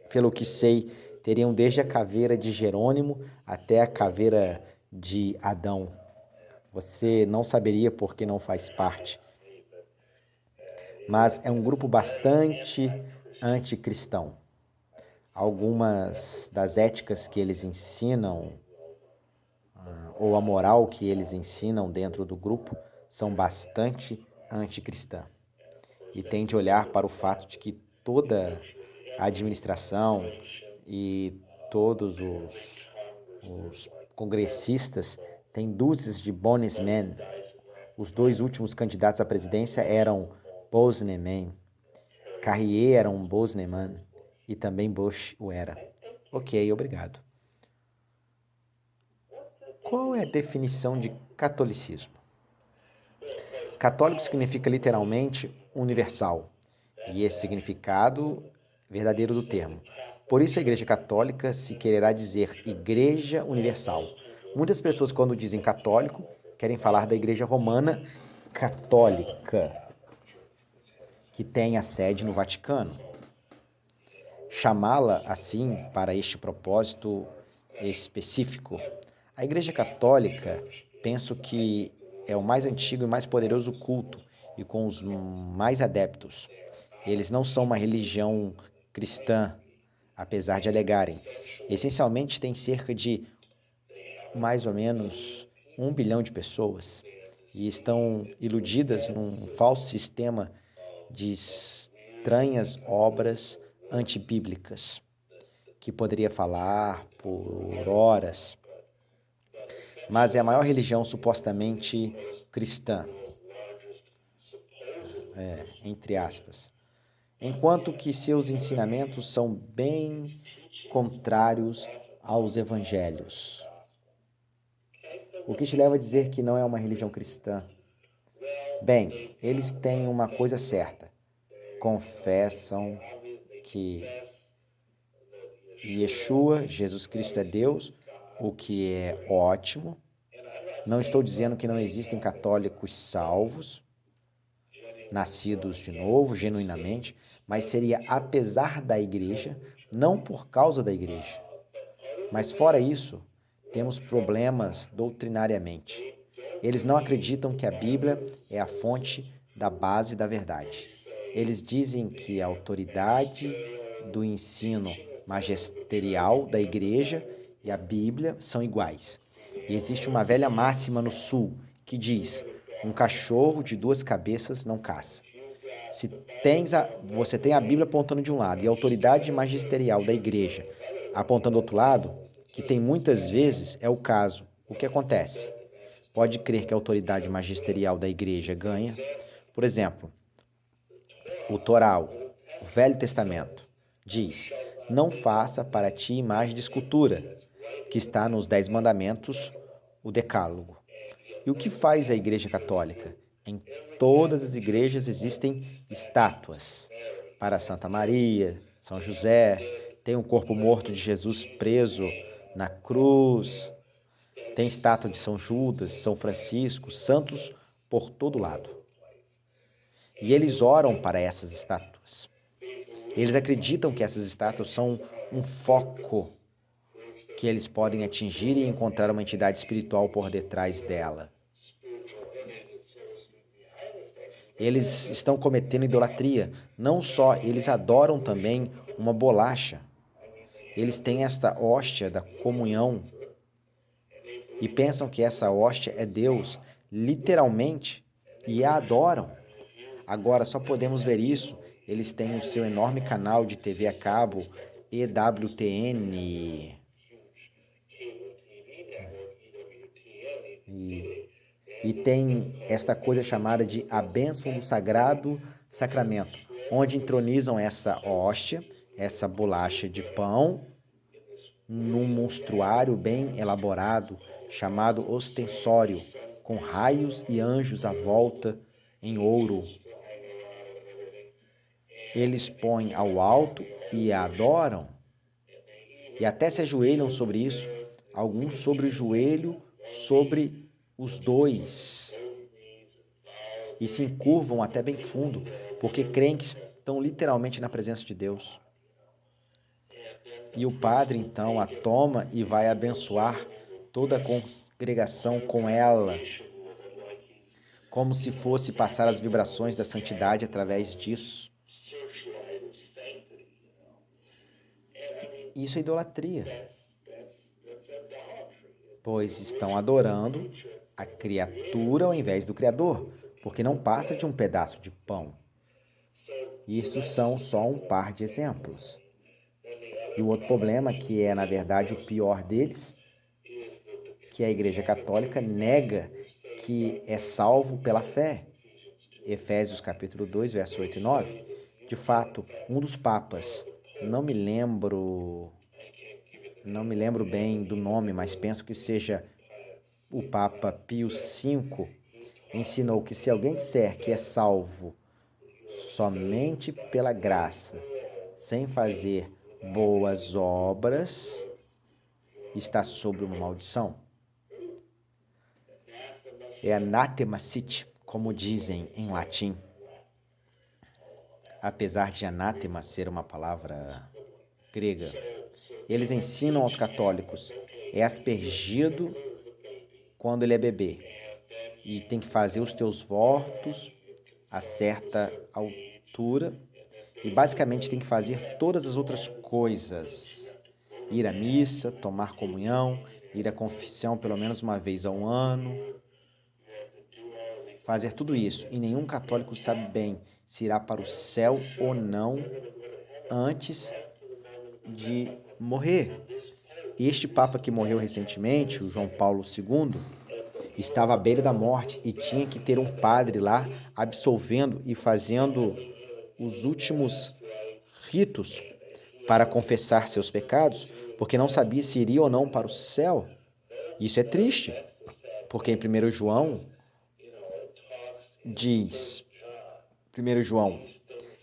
Speaker 1: Pelo que sei, teriam desde a caveira de Jerônimo até a caveira de Adão. Você não saberia porque não faz parte. Mas é um grupo bastante anticristão. Algumas das éticas que eles ensinam, ou a moral que eles ensinam dentro do grupo, são bastante anticristã. E tem de olhar para o fato de que toda a administração e todos os congressistas têm dúzias de Bonesmen. Os dois últimos candidatos à presidência eram Bozeman. Carrier era um Bozeman e também Bush o era. Ok, obrigado. Qual é a definição de catolicismo? Católico significa literalmente universal, e esse significado verdadeiro do termo. Por isso a Igreja Católica se quererá dizer Igreja Universal. Muitas pessoas, quando dizem católico, querem falar da Igreja Romana Católica, que tem a sede no Vaticano. Chamá-la assim para este propósito específico. A Igreja Católica, penso que é o mais antigo e mais poderoso culto e com os mais adeptos. Eles não são uma religião cristã apesar de alegarem. Essencialmente, tem cerca de mais ou menos 1 bilhão de pessoas e estão iludidas num falso sistema de estranhas obras antibíblicas, que poderia falar por horas, mas é a maior religião supostamente cristã, entre aspas, enquanto que seus ensinamentos são bem contrários aos evangelhos. O que te leva a dizer que não é uma religião cristã? Bem, eles têm uma coisa certa. Confessam que Yeshua, Jesus Cristo, é Deus, o que é ótimo. Não estou dizendo que não existem católicos salvos, nascidos de novo, genuinamente, mas seria apesar da igreja, não por causa da igreja. Mas fora isso, temos problemas doutrinariamente. Eles não acreditam que a Bíblia é a fonte da base da verdade. Eles dizem que a autoridade do ensino magisterial da igreja e a Bíblia são iguais. E existe uma velha máxima no sul que diz: um cachorro de 2 cabeças não caça. Se você tem a Bíblia apontando de um lado e a autoridade magisterial da igreja apontando do outro lado, que tem muitas vezes é o caso, o que acontece? Pode crer que a autoridade magisterial da igreja ganha. Por exemplo, o Toral, o Velho Testamento, diz: não faça para ti imagem de escultura, que está nos 10 mandamentos, o Decálogo. E o que faz a Igreja Católica? Em todas as igrejas existem estátuas para Santa Maria, São José, tem um corpo morto de Jesus preso na cruz, tem estátua de São Judas, São Francisco, santos por todo lado. E eles oram para essas estátuas. Eles acreditam que essas estátuas são um foco que eles podem atingir e encontrar uma entidade espiritual por detrás dela. Eles estão cometendo idolatria. Não só, eles adoram também uma bolacha. Eles têm esta hóstia da comunhão e pensam que essa hóstia é Deus, literalmente, e a adoram. Agora, só podemos ver isso. Eles têm o seu enorme canal de TV a cabo, EWTN, e tem esta coisa chamada de a bênção do sagrado sacramento, onde entronizam essa hóstia, essa bolacha de pão, num monstruário bem elaborado, chamado ostensório, com raios e anjos à volta, em ouro. Eles põem ao alto e a adoram, e até se ajoelham sobre isso, alguns sobre o joelho, sobre os dois, e se encurvam até bem fundo, porque creem que estão literalmente na presença de Deus. E o padre, então, a toma e vai abençoar toda a congregação com ela, como se fosse passar as vibrações da santidade através disso. Isso é idolatria, pois estão adorando a criatura ao invés do Criador, porque não passa de um pedaço de pão. Isso são só um par de exemplos. E o outro problema, que é, na verdade, o pior deles, que a Igreja Católica nega que é salvo pela fé. Efésios capítulo 2, verso 8 e 9. De fato, um dos papas, não me lembro bem do nome, mas penso que seja o Papa Pio V, ensinou que se alguém disser que é salvo somente pela graça, sem fazer boas obras, está sob uma maldição. É anathema sit, como dizem em latim. Apesar de anátema ser uma palavra grega, eles ensinam aos católicos: é aspergido quando ele é bebê e tem que fazer os teus votos a certa altura e basicamente tem que fazer todas as outras coisas: ir à missa, tomar comunhão, ir à confissão pelo menos uma vez ao ano, fazer tudo isso. E nenhum católico sabe bem se irá para o céu ou não antes de morrer. Este Papa que morreu recentemente, o João Paulo II, estava à beira da morte e tinha que ter um padre lá absolvendo e fazendo os últimos ritos para confessar seus pecados, porque não sabia se iria ou não para o céu. Isso é triste, porque em 1 João diz, 1 João,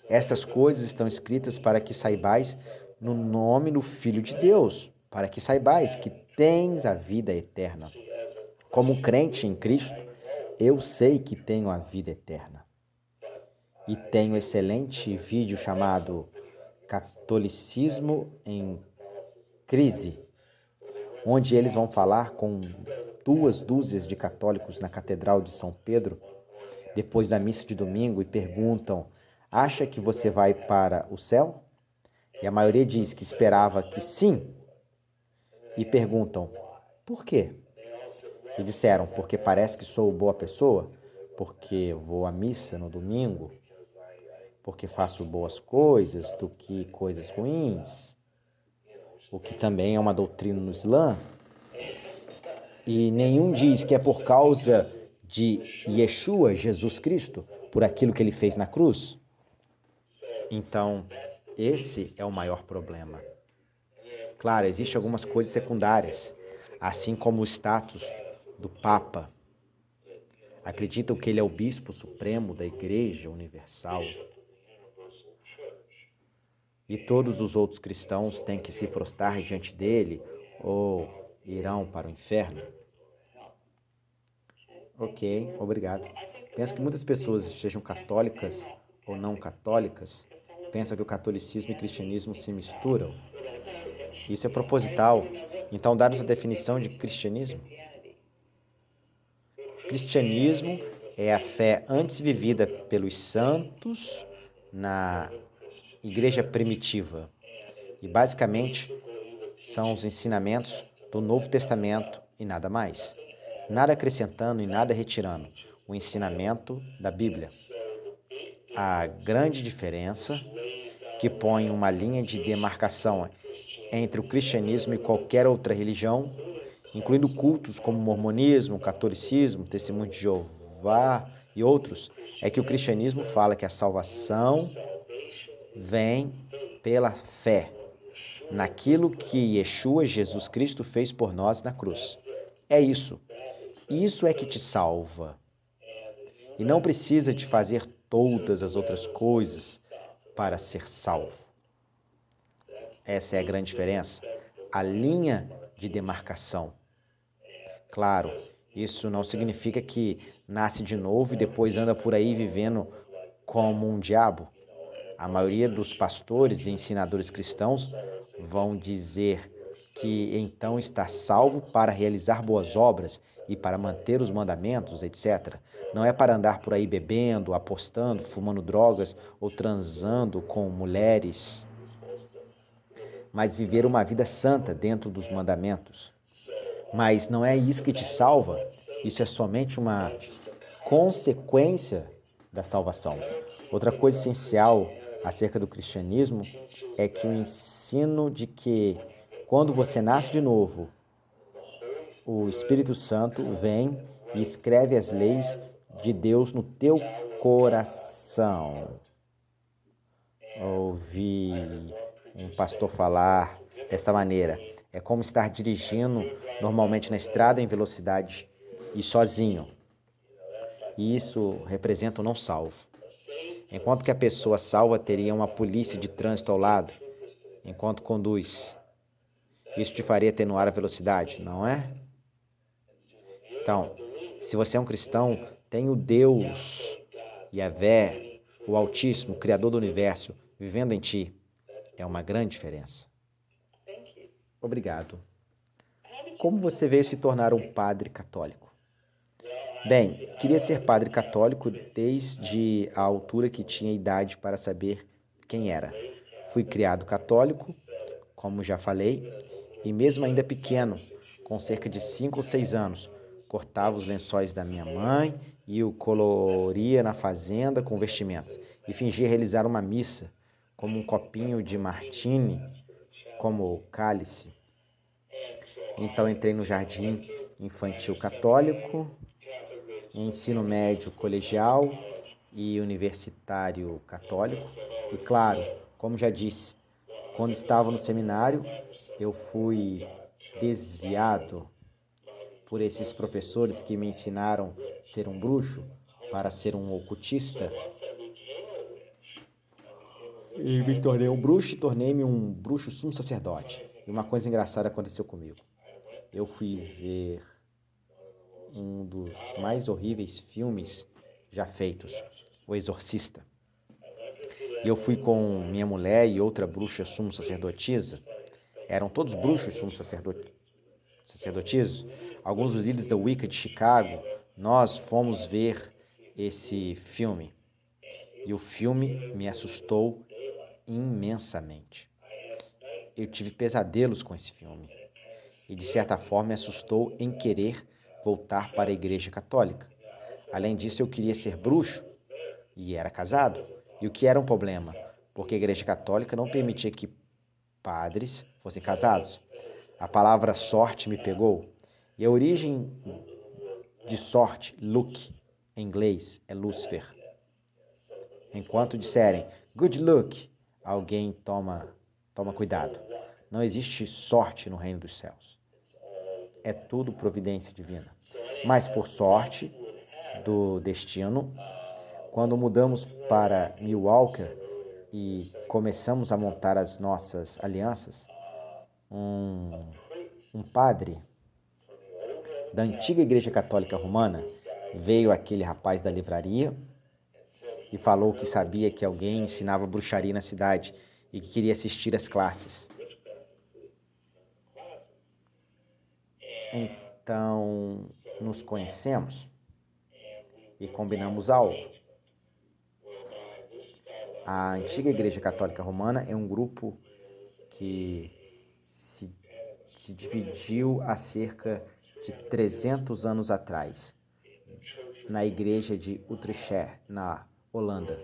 Speaker 1: estas coisas estão escritas para que saibais no nome do Filho de Deus, para que saibais que tens a vida eterna. Como crente em Cristo, eu sei que tenho a vida eterna. E tenho um excelente vídeo chamado Catolicismo em Crise, onde eles vão falar com 2 dúzias de católicos na Catedral de São Pedro, depois da missa de domingo, e perguntam: acha que você vai para o céu? E a maioria diz que esperava que sim. E perguntam: por quê? E disseram: porque parece que sou boa pessoa, porque vou à missa no domingo, porque faço boas coisas do que coisas ruins, o que também é uma doutrina no Islã. E nenhum diz que é por causa de Yeshua, Jesus Cristo, por aquilo que ele fez na cruz. Então, esse é o maior problema. Claro, existem algumas coisas secundárias, assim como o status do Papa. Acreditam que ele é o bispo supremo da Igreja Universal. E todos os outros cristãos têm que se prostrar diante dele ou irão para o inferno. Ok, obrigado. Penso que muitas pessoas, sejam católicas ou não católicas, pensam que o catolicismo e o cristianismo se misturam. Isso é proposital. Então, dá-nos a definição de cristianismo. Cristianismo é a fé antes vivida pelos santos na igreja primitiva. E, basicamente, são os ensinamentos do Novo Testamento e nada mais. Nada acrescentando e nada retirando. O ensinamento da Bíblia. A grande diferença que põe uma linha de demarcação entre o cristianismo e qualquer outra religião, incluindo cultos como o mormonismo, o catolicismo, o testemunho de Jeová e outros, é que o cristianismo fala que a salvação vem pela fé naquilo que Yeshua, Jesus Cristo, fez por nós na cruz. É isso. Isso é que te salva. E não precisa de fazer todas as outras coisas para ser salvo. Essa é a grande diferença. A linha de demarcação. Claro, isso não significa que nasce de novo e depois anda por aí vivendo como um diabo. A maioria dos pastores e ensinadores cristãos vão dizer que então está salvo para realizar boas obras e para manter os mandamentos, etc. Não é para andar por aí bebendo, apostando, fumando drogas ou transando com mulheres, mas viver uma vida santa dentro dos mandamentos. Mas não é isso que te salva, isso é somente uma consequência da salvação. Outra coisa essencial acerca do cristianismo é que o ensino de que quando você nasce de novo, o Espírito Santo vem e escreve as leis de Deus no teu coração. Ouvi um pastor falar desta maneira: é como estar dirigindo normalmente na estrada em velocidade e sozinho. E isso representa o não salvo. Enquanto que a pessoa salva teria uma polícia de trânsito ao lado, enquanto conduz. Isso te faria atenuar a velocidade, não é? Então, se você é um cristão, tem o Deus, Yahvé, o Altíssimo, o Criador do Universo, vivendo em ti. É uma grande diferença. Obrigado. Como você veio se tornar um padre católico? Bem, queria ser padre católico desde a altura que tinha idade para saber quem era. Fui criado católico como já falei, e mesmo ainda pequeno, com cerca de 5 ou 6 anos, cortava os lençóis da minha mãe e o coloria na fazenda com vestimentas, e fingia realizar uma missa, como um copinho de martini, como cálice. Então entrei no jardim infantil católico, ensino médio colegial e universitário católico. E claro, como já disse, quando estava no seminário, eu fui desviado por esses professores que me ensinaram a ser um bruxo para ser um ocultista. E me tornei um bruxo e tornei-me um bruxo sumo sacerdote. E uma coisa engraçada aconteceu comigo. Eu fui ver um dos mais horríveis filmes já feitos, O Exorcista. E eu fui com minha mulher e outra bruxa sumo sacerdotisa. Eram todos bruxos sumo sacerdotisos. Alguns dos líderes da Wicca de Chicago. Nós fomos ver esse filme. E o filme me assustou imensamente. Eu tive pesadelos com esse filme. E de certa forma me assustou em querer voltar para a Igreja Católica. Além disso, eu queria ser bruxo e era casado. E o que era um problema? Porque a Igreja Católica não permitia que padres fossem casados. A palavra sorte me pegou. E a origem de sorte, luck, em inglês, é Lúcifer. Enquanto disserem good luck, alguém toma cuidado. Não existe sorte no reino dos céus. É tudo providência divina. Mas por sorte do destino, quando mudamos para Milwaukee e começamos a montar as nossas alianças, um padre da antiga Igreja Católica Romana veio aquele rapaz da livraria e falou que sabia que alguém ensinava bruxaria na cidade e que queria assistir às classes. Então, nos conhecemos e combinamos algo. A antiga Igreja Católica Romana é um grupo que se dividiu há cerca de 300 anos atrás, na igreja de Utrecht, na Holanda.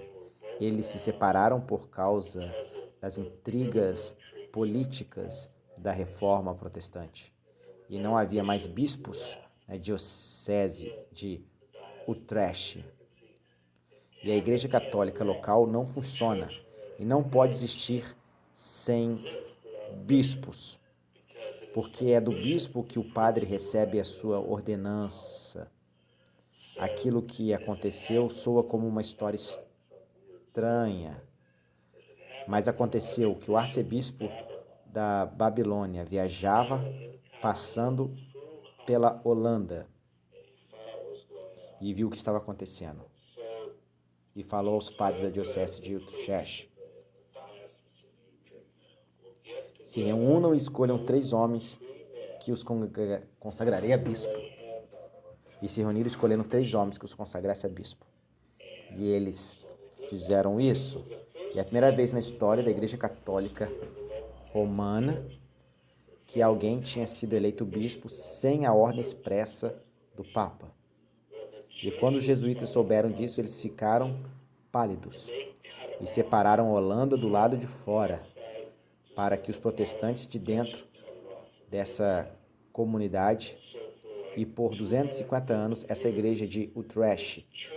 Speaker 1: Eles se separaram por causa das intrigas políticas da Reforma Protestante. E não havia mais bispos na diocese de Utrecht. E a Igreja Católica local não funciona e não pode existir sem bispos, porque é do bispo que o padre recebe a sua ordenança. Aquilo que aconteceu soa como uma história estranha, mas aconteceu que o arcebispo da Babilônia viajava passando pela Holanda e viu o que estava acontecendo. E falou aos padres da diocese de Utrecht: se reúnam e escolham 3 homens que os consagrarei a bispo. E se reuniram e escolheram 3 homens que os consagrassem a bispo. E eles fizeram isso. E é a primeira vez na história da Igreja Católica Romana que alguém tinha sido eleito bispo sem a ordem expressa do Papa. E quando os jesuítas souberam disso, eles ficaram pálidos e separaram a Holanda do lado de fora, para que os protestantes de dentro dessa comunidade, e por 250 anos essa igreja de Utrecht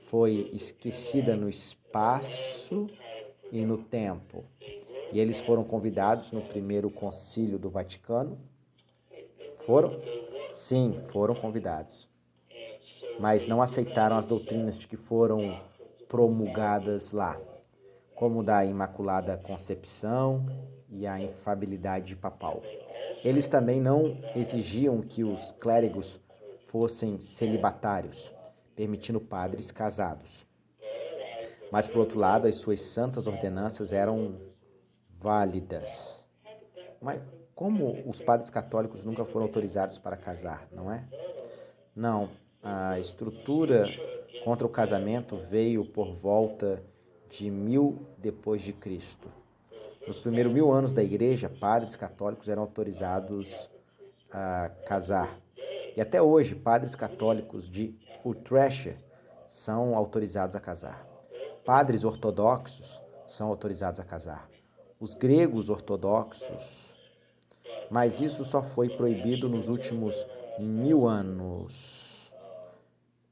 Speaker 1: foi esquecida no espaço e no tempo. E eles foram convidados no primeiro concílio do Vaticano. Foram? Sim, foram convidados. Mas não aceitaram as doutrinas de que foram promulgadas lá, como da Imaculada Concepção e a infabilidade papal. Eles também não exigiam que os clérigos fossem celibatários, permitindo padres casados. Mas, por outro lado, as suas santas ordenanças eram válidas. Mas como os padres católicos nunca foram autorizados para casar, não é? Não, a estrutura contra o casamento veio por volta de 1000 depois de Cristo. Nos primeiros 1000 anos da igreja, padres católicos eram autorizados a casar. E até hoje, padres católicos de Utrecht são autorizados a casar. Padres ortodoxos são autorizados a casar. Os gregos ortodoxos, mas isso só foi proibido nos últimos 1000 anos.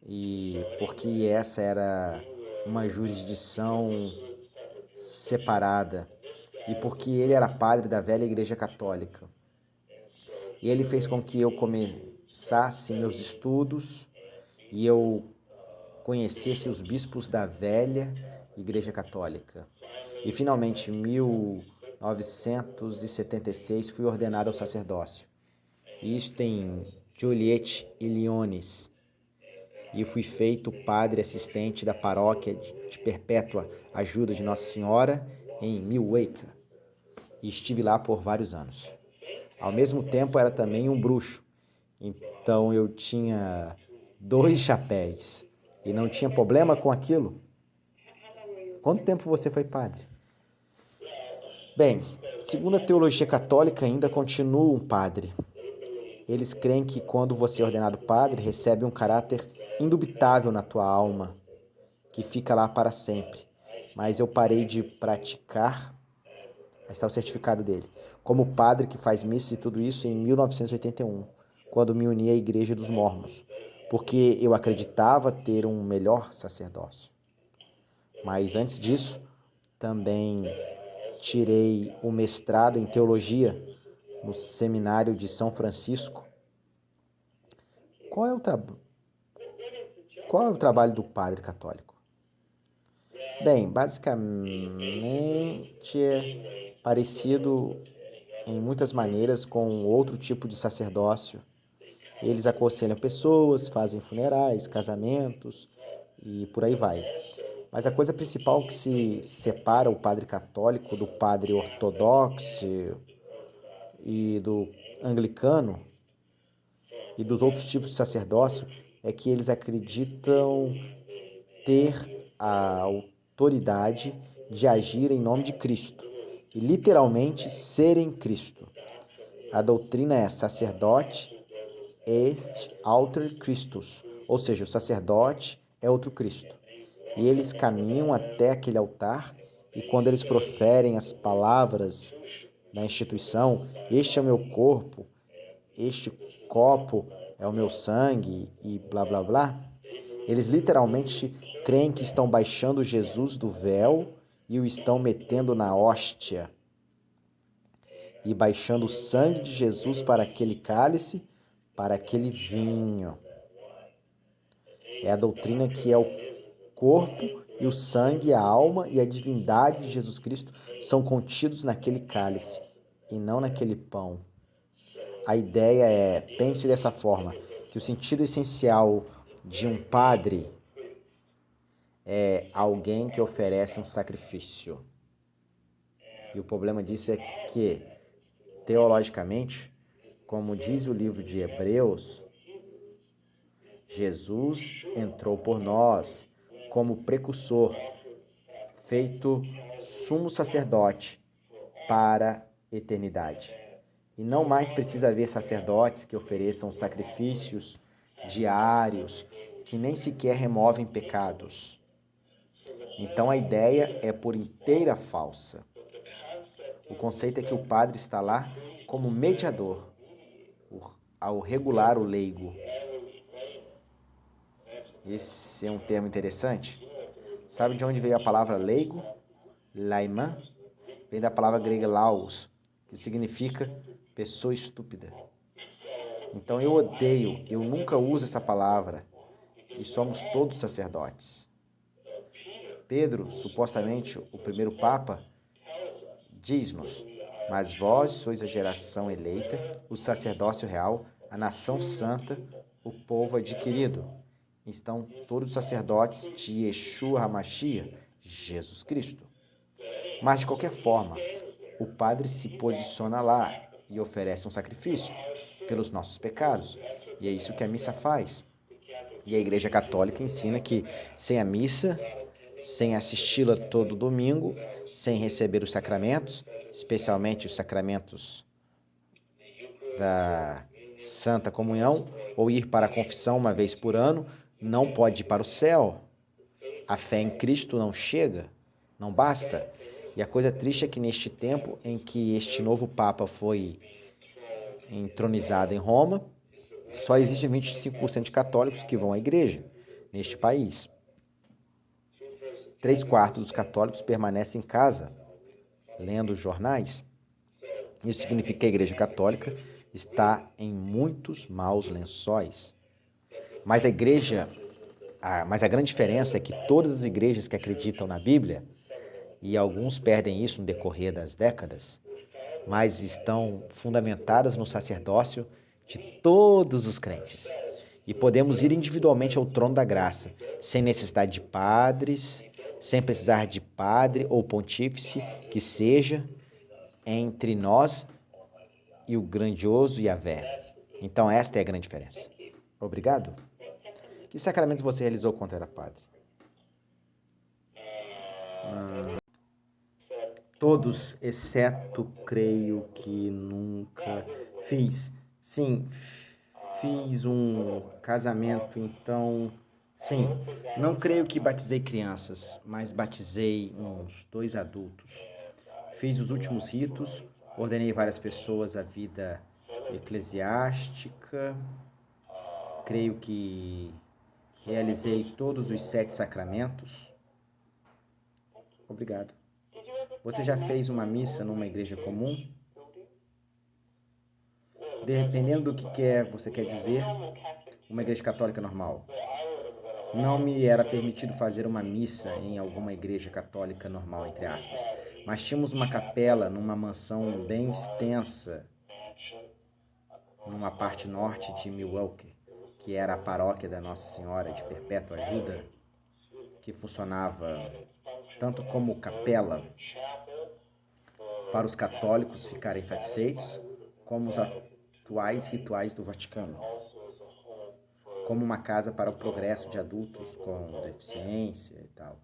Speaker 1: E porque essa era uma jurisdição separada. E porque ele era padre da velha igreja católica. E ele fez com que eu começasse meus estudos e eu conhecesse os bispos da velha igreja católica. E finalmente, em 1976, fui ordenado ao sacerdócio. Isto em Joliette, Illinois. E fui feito padre assistente da paróquia de Perpétua Ajuda de Nossa Senhora em Milwaukee. E estive lá por vários anos. Ao mesmo tempo, era também um bruxo. Então, eu tinha 2 chapéus e não tinha problema com aquilo. Quanto tempo você foi padre? Bem, segundo a teologia católica, ainda continuo um padre. Eles creem que quando você é ordenado padre, recebe um caráter indubitável na tua alma, que fica lá para sempre. Mas eu parei de praticar, aí está o certificado dele, como padre que faz missa e tudo isso em 1981, quando me uni à Igreja dos Mórmons, porque eu acreditava ter um melhor sacerdócio. Mas antes disso, também tirei o mestrado em teologia no seminário de São Francisco. Qual é o trabalho do padre católico? Bem, basicamente é parecido em muitas maneiras com outro tipo de sacerdócio. Eles aconselham pessoas, fazem funerais, casamentos e por aí vai. Mas a coisa principal que se separa o padre católico do padre ortodoxo e do anglicano e dos outros tipos de sacerdócio é que eles acreditam ter a autoridade de agir em nome de Cristo e literalmente serem Cristo. A doutrina é sacerdote est alter Christus, ou seja, o sacerdote é outro Cristo. E eles caminham até aquele altar e quando eles proferem as palavras da instituição, este é o meu corpo, este copo é o meu sangue e blá blá blá, eles literalmente creem que estão baixando Jesus do véu e o estão metendo na hóstia e baixando o sangue de Jesus para aquele cálice, para aquele vinho. É a doutrina que é o corpo e o sangue, a alma e a divindade de Jesus Cristo são contidos naquele cálice e não naquele pão. A ideia é, pense dessa forma, que o sentido essencial de um padre é alguém que oferece um sacrifício. E o problema disso é que, teologicamente, como diz o livro de Hebreus, Jesus entrou por nós como precursor, feito sumo sacerdote para a eternidade. E não mais precisa haver sacerdotes que ofereçam sacrifícios diários, que nem sequer removem pecados. Então a ideia é por inteira falsa. O conceito é que o padre está lá como mediador, ao regular o leigo. Esse é um termo interessante. Sabe de onde veio a palavra leigo? Laimã? Vem da palavra grega laos, que significa pessoa estúpida. Então eu nunca uso essa palavra, e somos todos sacerdotes. Pedro, supostamente o primeiro papa, diz-nos: mas vós sois a geração eleita, o sacerdócio real, a nação santa, o povo adquirido. Estão todos os sacerdotes de Yeshua HaMashiach, Jesus Cristo. Mas, de qualquer forma, o padre se posiciona lá e oferece um sacrifício pelos nossos pecados. E é isso que a missa faz. E a Igreja Católica ensina que sem a missa, sem assisti-la todo domingo, sem receber os sacramentos, especialmente os sacramentos da Santa Comunhão, ou ir para a confissão uma vez por ano, não pode ir para o céu. A fé em Cristo não chega, não basta. E a coisa triste é que neste tempo em que este novo Papa foi entronizado em Roma, só existem 25% de católicos que vão à igreja neste país. 3/4 dos católicos permanecem em casa, lendo os jornais. Isso significa que a Igreja Católica está em muitos maus lençóis. Mas a grande diferença é que todas as igrejas que acreditam na Bíblia, e alguns perdem isso no decorrer das décadas, mas estão fundamentadas no sacerdócio de todos os crentes. E podemos ir individualmente ao trono da graça, sem necessidade de padres, sem precisar de padre ou pontífice que seja entre nós e o grandioso Yahvé. Então esta é a grande diferença. Obrigado. Que sacramentos você realizou quando era padre? Todos, exceto creio que nunca fiz. Sim, fiz um casamento, então... Sim, não creio que batizei crianças, mas batizei uns 2 adultos. Fiz os últimos ritos, ordenei várias pessoas à vida eclesiástica. Creio que realizei todos os 7 sacramentos. Obrigado. Você já fez uma missa numa igreja comum? Dependendo do que você quer dizer, uma igreja católica normal. Não me era permitido fazer uma missa em alguma igreja católica normal, entre aspas. Mas tínhamos uma capela numa mansão bem extensa, numa parte norte de Milwaukee, que era a paróquia da Nossa Senhora de Perpétua Ajuda, que funcionava tanto como capela para os católicos ficarem satisfeitos, como os atuais rituais do Vaticano, como uma casa para o progresso de adultos com deficiência e tal.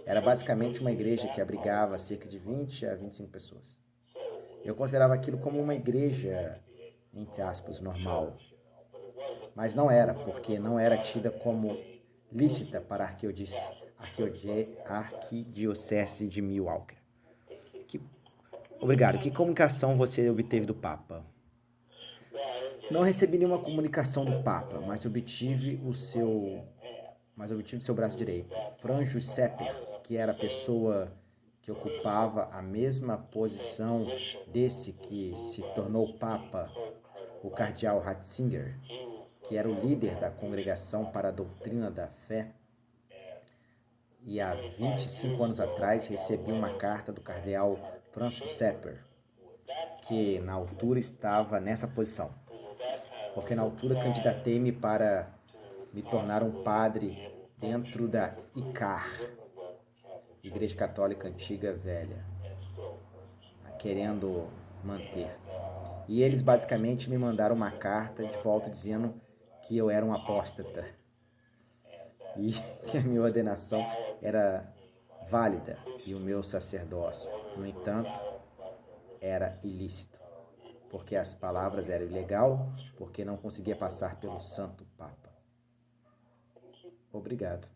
Speaker 1: Era basicamente uma igreja que abrigava cerca de 20 a 25 pessoas. Eu considerava aquilo como uma igreja, entre aspas, normal. Mas não era, porque não era tida como lícita para a arquidiocese de Milwaukee. Obrigado. Que comunicação você obteve do Papa? Não recebi nenhuma comunicação do Papa, mas obtive do seu braço direito, Franjo Sepper, que era a pessoa que ocupava a mesma posição desse que se tornou Papa, o cardeal Ratzinger, que era o líder da Congregação para a Doutrina da Fé. E há 25 anos atrás recebi uma carta do cardeal Franjo Sepper, que na altura estava nessa posição. Porque na altura candidatei-me para me tornar um padre dentro da ICAR, Igreja Católica Antiga Velha, querendo manter. E eles basicamente me mandaram uma carta de volta dizendo que eu era um apóstata e que a minha ordenação era válida e o meu sacerdócio, no entanto, era ilícito, porque as palavras eram ilegal, porque não conseguia passar pelo Santo Papa. Obrigado.